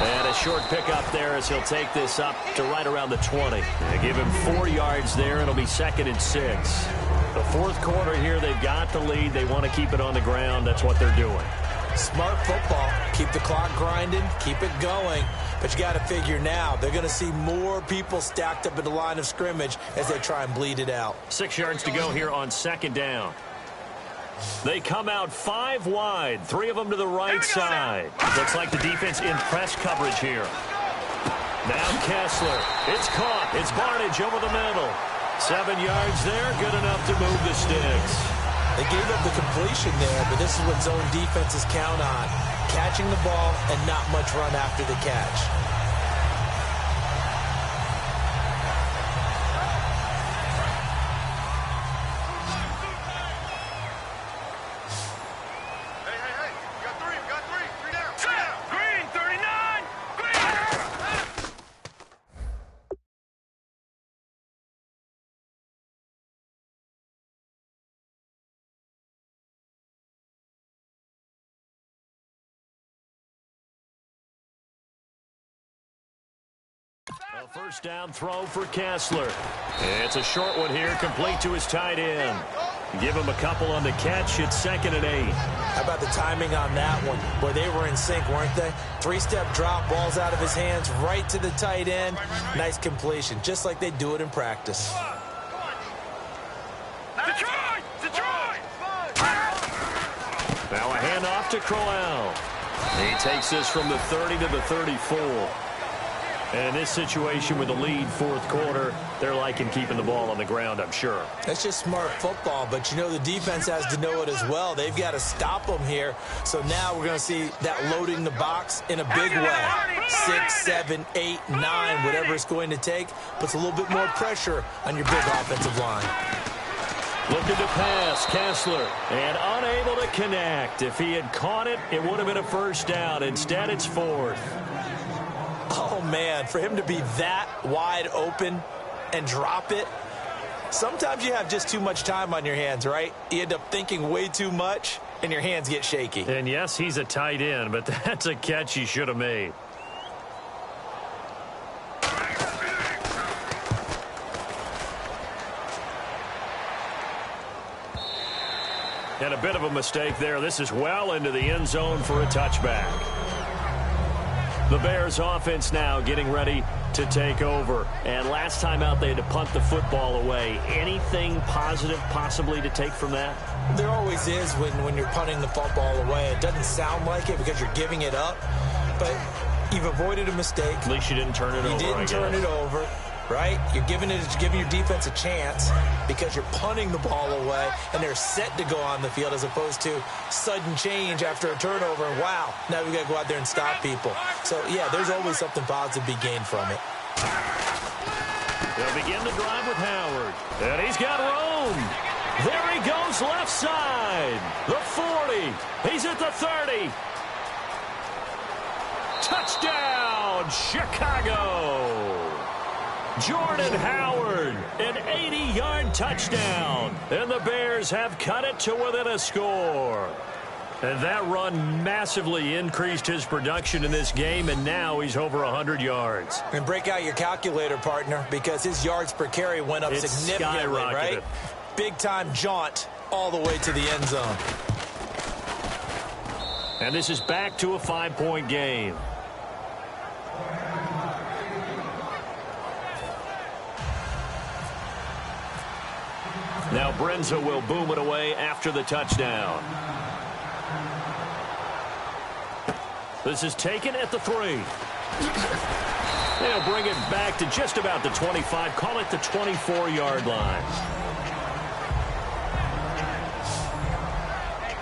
And a short pickup there as he'll take this up to right around the 20. They give him 4 yards there. It'll be 2nd and 6. The fourth quarter here, they've got the lead. They want to keep it on the ground. That's what they're doing.
Smart football. Keep the clock grinding. Keep it going. But you got to figure now, they're going to see more people stacked up at the line of scrimmage as they try and bleed it out.
6 yards to go here on second down. They come out 5 wide. 3 of them to the right side. Looks like the defense in press coverage here. Now Kessler. It's caught. It's Barnidge over the middle. 7 yards there. Good enough to move the sticks.
They gave up the completion there, but this is what zone defenses count on. Catching the ball and not much run after the catch.
Hey, we got 3, 3 down. Green, 39! Green!
A first down throw for Kessler. It's a short one here, complete to his tight end. Give him a couple on the catch. It's 2nd and 8.
How about the timing on that one? Boy, they were in sync, weren't they? 3-step drop, balls out of his hands, right to the tight end. Nice completion, just like they do it in practice.
Detroit! Detroit!
Now a handoff to Crowell. He takes this from the 30 to the 34. And in this situation with the lead fourth quarter, they're liking keeping the ball on the ground, I'm sure.
That's just smart football, but you know the defense has to know it as well. They've got to stop them here. So now we're going to see that loading the box in a big way. 6, 7, 8, 9, whatever it's going to take, puts a little bit more pressure on your big offensive line.
Looking to pass, Kessler, and unable to connect. If he had caught it, it would have been a first down. Instead, it's 4th.
Oh, man, for him to be that wide open and drop it, sometimes you have just too much time on your hands, right? You end up thinking way too much, and your hands get shaky.
And, yes, he's a tight end, but that's a catch he should have made. And a bit of a mistake there. This is well into the end zone for a touchback. The Bears offense now getting ready to take over. And last time out, they had to punt the football away. Anything positive possibly to take from that?
There always is when you're punting the football away. It doesn't sound like it because you're giving it up, but you've avoided a mistake.
At least you didn't turn it over,
You didn't turn it over. right? You're giving your defense a chance because you're punting the ball away, and they're set to go on the field as opposed to sudden change after a turnover. And wow, now we've got to go out there and stop people. So, yeah, there's always something positive to be gained from it.
They'll begin the drive with Howard. And he's got room. There he goes left side. The 40. He's at the 30. Touchdown, Chicago. Jordan Howard, an 80-yard touchdown. And the Bears have cut it to within a score. And that run massively increased his production in this game, and now he's over 100 yards.
And break out your calculator, partner, because his yards per carry went up significantly, right? Big-time jaunt all the way to the end zone.
And this is back to a 5-point game. Now Brenza will boom it away after the touchdown. This is taken at the 3. They'll bring it back to just about the 25. Call it the 24-yard line.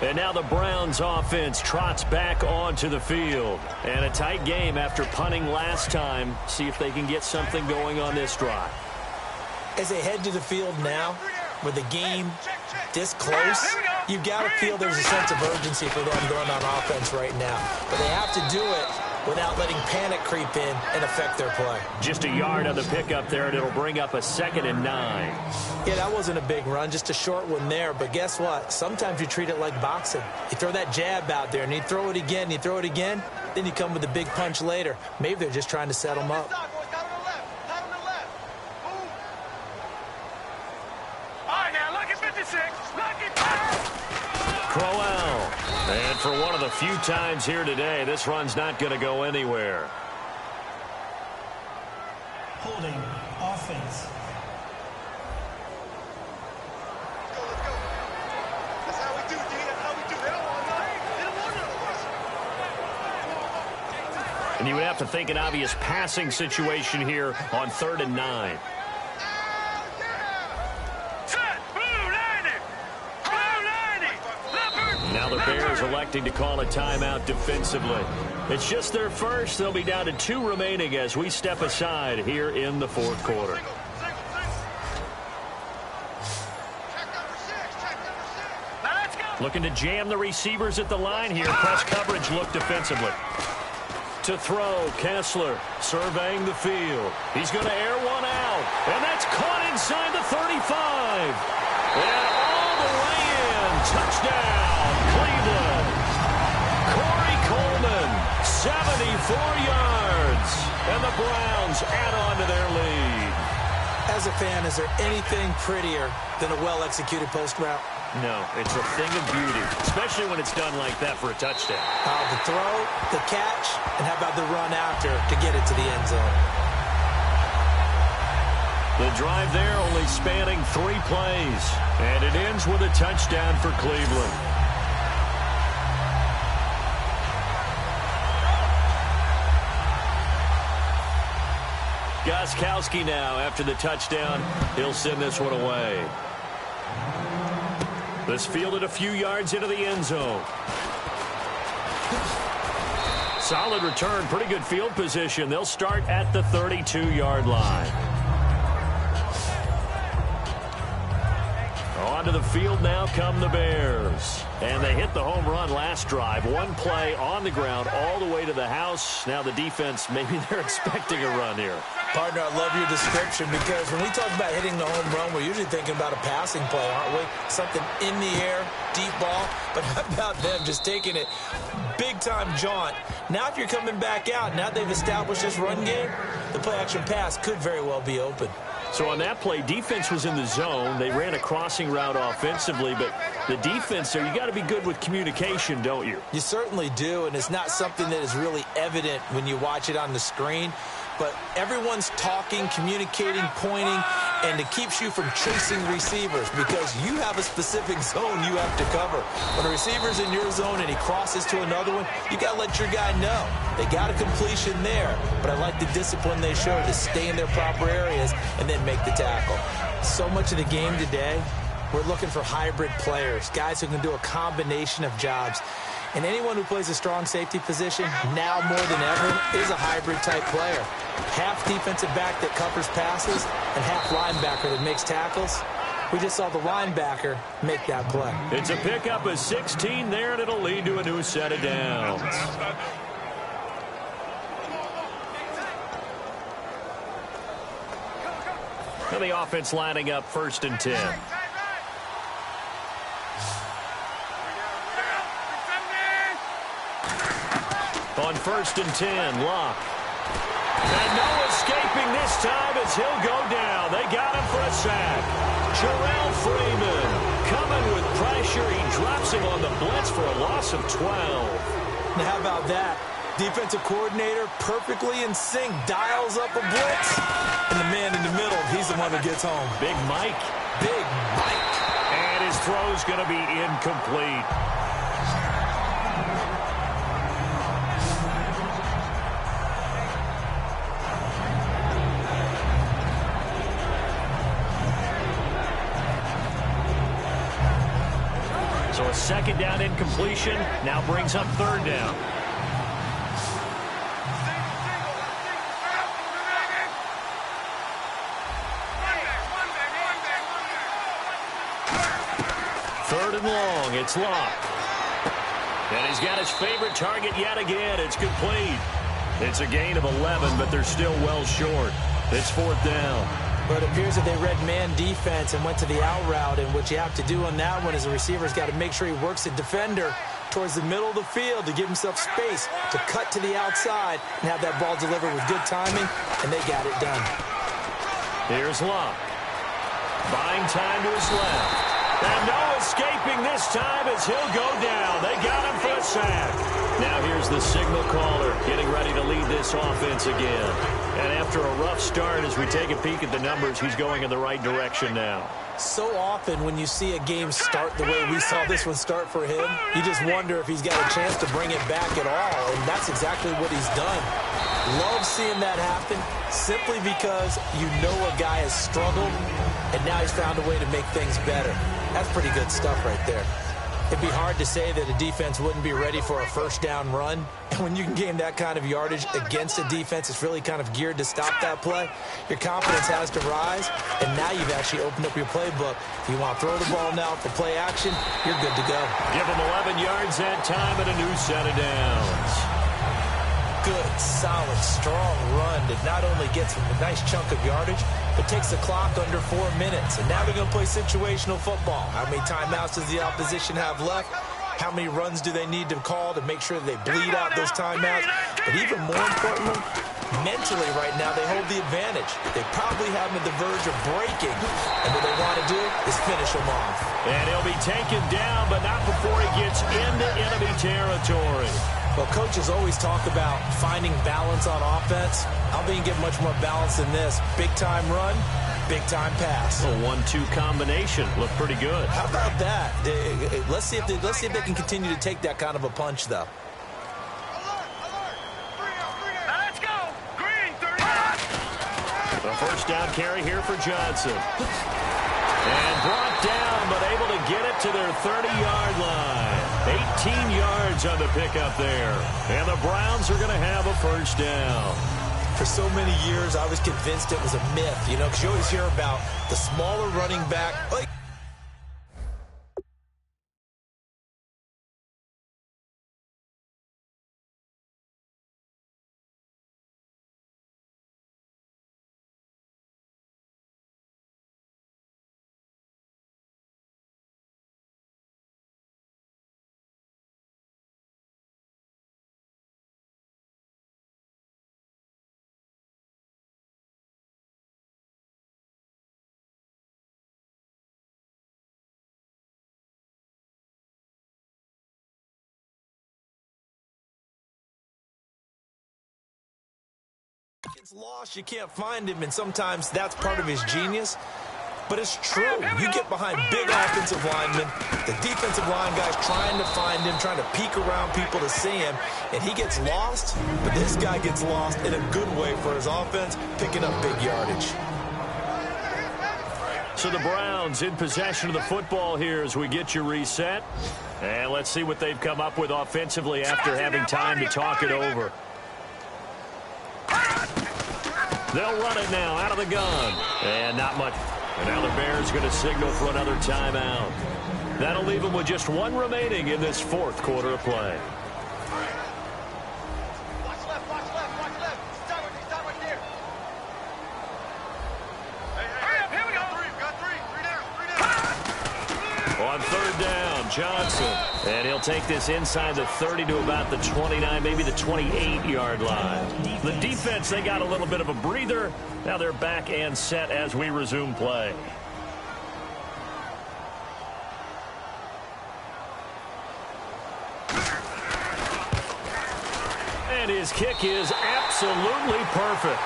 And now the Browns offense trots back onto the field. And a tight game after punting last time. See if they can get something going on this drive.
As they head to the field now, with the game this close, you've got to feel there's a sense of urgency for them going on offense right now. But they have to do it without letting panic creep in and affect their play.
Just a yard on the pickup there, and it'll bring up a 2nd and 9.
Yeah, that wasn't a big run, just a short one there. But guess what? Sometimes you treat it like boxing. You throw that jab out there, and you throw it again, then you come with a big punch later. Maybe they're just trying to set them up.
Crowell. And for one of the few times here today, this run's not going to go anywhere.
Holding offense.
Let's go. That's how we do, D. That's how we do. They don't want nothing. They don't want none of us.
And you would have to think an obvious passing situation here on 3rd and 9. Now the Bears electing to call a timeout defensively. It's just their first. They'll be down to 2 remaining as we step aside here in the 4th quarter. Looking to jam the receivers at the line here. Press coverage look defensively. To throw, Kessler surveying the field. He's going to air one out. And that's caught inside the 35. And all the way in. Touchdown. Cleveland. Corey Coleman, 74 yards. And the Browns add on to their lead.
As a fan, is there anything prettier than a well-executed post route?
No, it's a thing of beauty, especially when it's done like that for a touchdown.
The throw, the catch, and how about the run after to get it to the end zone?
The drive there only spanning 3 plays, and it ends with a touchdown for Cleveland. Gostkowski now, after the touchdown, he'll send this one away. This fielded a few yards into the end zone. Solid return, pretty good field position. They'll start at the 32-yard line. Onto the field now come the Bears. And they hit the home run last drive. 1 play on the ground all the way to the house. Now the defense, maybe they're expecting a run here.
Partner, I love your description because when we talk about hitting the home run, we're usually thinking about a passing play, aren't we? Something in the air, deep ball. But how about them just taking it big-time jaunt? Now if you're coming back out, now they've established this run game, the play-action pass could very well be open.
So on that play, defense was in the zone. They ran a crossing route offensively, but the defense there, you got to be good with communication, don't you?
You certainly do, and it's not something that is really evident when you watch it on the screen. But everyone's talking, communicating, pointing, and it keeps you from chasing receivers because you have a specific zone you have to cover. When a receiver's in your zone and he crosses to another one, you got to let your guy know. They got a completion there, but I like the discipline they show to stay in their proper areas and then make the tackle. So much of the game today, we're looking for hybrid players, guys who can do a combination of jobs. And anyone who plays a strong safety position, now more than ever, is a hybrid-type player. Half defensive back that covers passes and half linebacker that makes tackles. We just saw the linebacker make that play.
It's a pickup of 16 there, and it'll lead to a new set of downs. And the offense lining up 1st and 10. On 1st and 10, Locke. And no escaping this time as he'll go down. They got him for a sack. Jarrell Freeman coming with pressure. He drops him on the blitz for a loss of 12.
Now how about that? Defensive coordinator perfectly in sync, dials up a blitz, and the man in the middle, he's the one that gets home.
Big Mike.
Big Mike.
And his throw's going to be incomplete. So a 2nd down incompletion now brings up 3rd down. Third and long, it's Locke. And he's got his favorite target yet again. It's complete. It's a gain of 11, but they're still well short. It's 4th down.
But it appears that they read man defense and went to the out route, and what you have to do on that one is the receiver's got to make sure he works the defender towards the middle of the field to give himself space to cut to the outside and have that ball delivered with good timing, and they got it done.
Here's Locke. Buying time to his left. And no escaping this time as he'll go down. They got him for a sack. Now here's the signal caller getting ready to lead this offense again. And after a rough start, as we take a peek at the numbers, he's going in the right direction now.
So often when you see a game start the way we saw this one start for him, you just wonder if he's got a chance to bring it back at all, and that's exactly what he's done. Love seeing that happen simply because you know a guy has struggled, and now he's found a way to make things better. That's pretty good stuff right there. It'd be hard to say that a defense wouldn't be ready for a 1st down run. And when you can gain that kind of yardage against a defense, it's really kind of geared to stop that play. Your confidence has to rise, and now you've actually opened up your playbook. If you want to throw the ball now for play action, you're good to go.
Give him 11 yards that time and a new set of downs.
Good, solid, strong run that not only gets him a nice chunk of yardage, but takes the clock under 4 minutes. And now they're going to play situational football. How many timeouts does the opposition have left? How many runs do they need to call to make sure that they bleed out those timeouts? But even more importantly, mentally right now, they hold the advantage. They probably have them at the verge of breaking. And what they want to do is finish them off.
And he'll be taken down, but not before he gets into enemy territory.
Well, coaches always talk about finding balance on offense. I'll be get much more balance than this. Big-time run, big-time pass.
A 1-2 combination. Looked pretty good.
How about that? Let's see if they can continue to take that kind of a punch, though.
Let's go. Green, 30.
A 1st down carry here for Johnson. And brought down, but able to get it to their 30-yard line. 18 yards on the pickup there. And the Browns are going to have a 1st down.
For so many years, I was convinced it was a myth, because you always hear about the smaller running back. gets lost, you can't find him, and sometimes that's part of his genius. But it's true. You get behind big offensive linemen, the defensive line guys trying to find him, trying to peek around people to see him, and he gets lost, but this guy gets lost in a good way for his offense, picking up big yardage.
So the Browns in possession of the football here as we get you reset. And let's see what they've come up with offensively after having time to talk it over. They'll run it now out of the gun. And not much. And now the Bears going to signal for another timeout. That'll leave them with just one remaining in this fourth quarter of play.
Watch left, watch left, watch left. Stop right there. Hey, here we go. Got three down.
On third down, Johnson. And he'll take this inside the 30 to about the 29, maybe the 28-yard line. The defense, they got a little bit of a breather. Now they're back and set as we resume play. And his kick is absolutely perfect.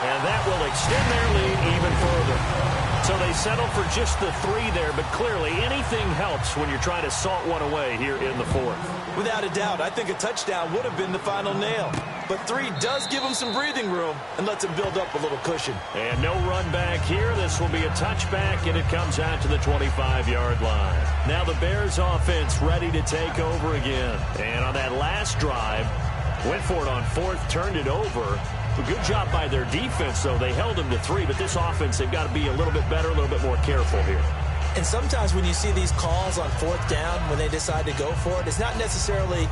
And that will extend their lead even further. So they settle for just the 3 there, but clearly anything helps when you're trying to salt one away here in the fourth.
Without a doubt, I think a touchdown would have been the final nail. But 3 does give them some breathing room and lets them build up a little cushion.
And no run back here. This will be a touchback, and it comes out to the 25-yard line. Now the Bears offense ready to take over again. And on that last drive, went for it on fourth, turned it over. A good job by their defense, though. They held them to 3, but this offense, they've got to be a little bit better, a little bit more careful here.
And sometimes when you see these calls on fourth down, when they decide to go for it, it's not necessarily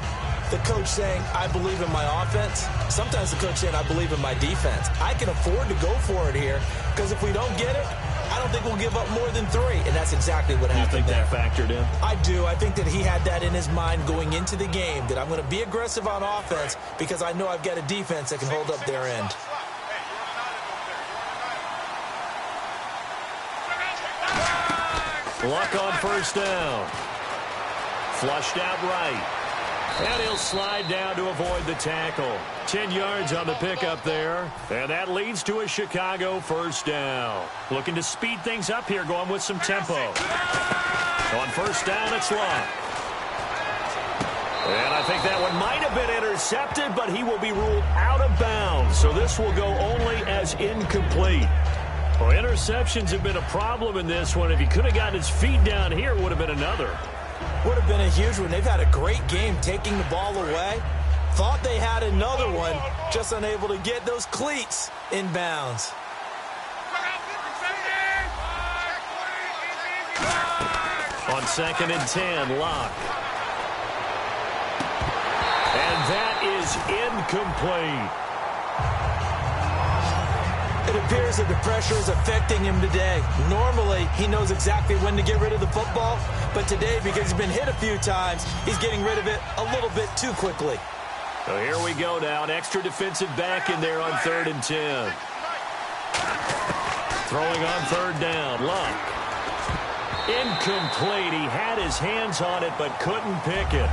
the coach saying, I believe in my offense. Sometimes the coach saying, I believe in my defense. I can afford to go for it here because if we don't get it, I don't think we'll give up more than 3. And that's exactly what happened there.
You think that factored in?
I do. I think that he had that in his mind going into the game, that I'm going to be aggressive on offense because I know I've got a defense that can hold up their end.
Luck on first down. Flushed out right. And he'll slide down to avoid the tackle. 10 yards on the pickup there. And that leads to a Chicago first down. Looking to speed things up here, going with some tempo. On first down, it's Luck. And I think that one might have been intercepted, but he will be ruled out of bounds. So this will go only as incomplete. Well, interceptions have been a problem in this one. If he could have gotten his feet down here, it would have been another.
Would have been a huge one. They've had a great game taking the ball away. Thought they had another one, just unable to get those cleats in bounds.
On 2nd and 10, Luck. And that is incomplete.
It appears that the pressure is affecting him today. Normally, he knows exactly when to get rid of the football, but today, because he's been hit a few times, he's getting rid of it a little bit too quickly.
So here we go now. An extra defensive back in there on 3rd and 10. Throwing on 3rd down, Luck. Incomplete. He had his hands on it, but couldn't pick it.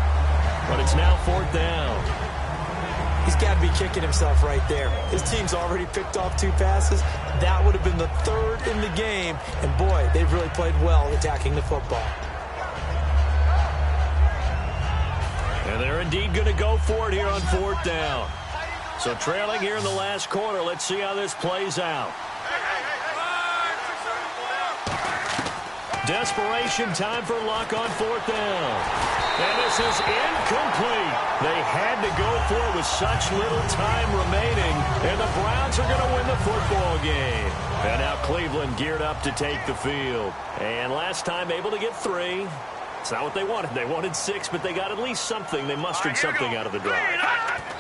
But it's now 4th down.
He's got to be kicking himself right there. His team's already picked off 2 passes. That would have been the 3rd in the game. And, boy, they've really played well attacking the football.
And they're indeed going to go for it here on 4th down. So trailing here in the last quarter. Let's see how this plays out. Desperation time for Luck on 4th down. And this is incomplete. They had to go for it with such little time remaining. And the Browns are going to win the football game. And now Cleveland geared up to take the field. And last time able to get 3. It's not what they wanted. They wanted 6, but they got at least something. They mustered something out of the drive.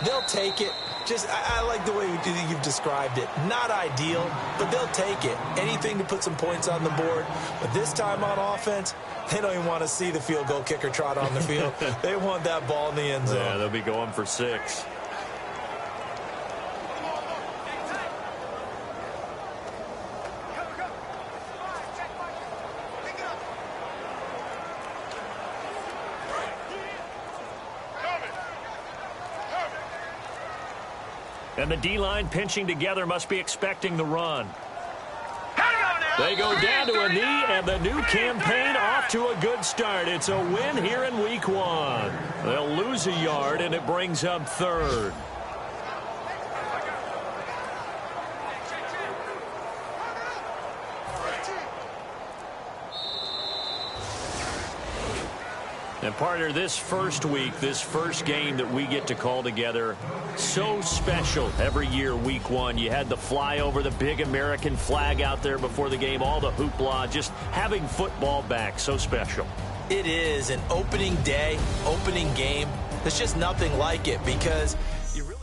They'll take it. Just, I like the way you've described it. Not ideal, but they'll take it. Anything to put some points on the board. But this time on offense, they don't even want to see the field goal kicker trot on the field. They want that ball in the end zone.
Yeah, they'll be going for 6. And the D-line pinching together must be expecting the run. They go down to a knee, and the new campaign off to a good start. It's a win here in week 1. They'll lose a yard, and it brings up third. And partner, this first week, this first game that we get to call together, so special every year, week 1. You had the flyover, the big American flag out there before the game, all the hoopla, just having football back, so special.
It is an opening day, opening game. There's just nothing like it because you really...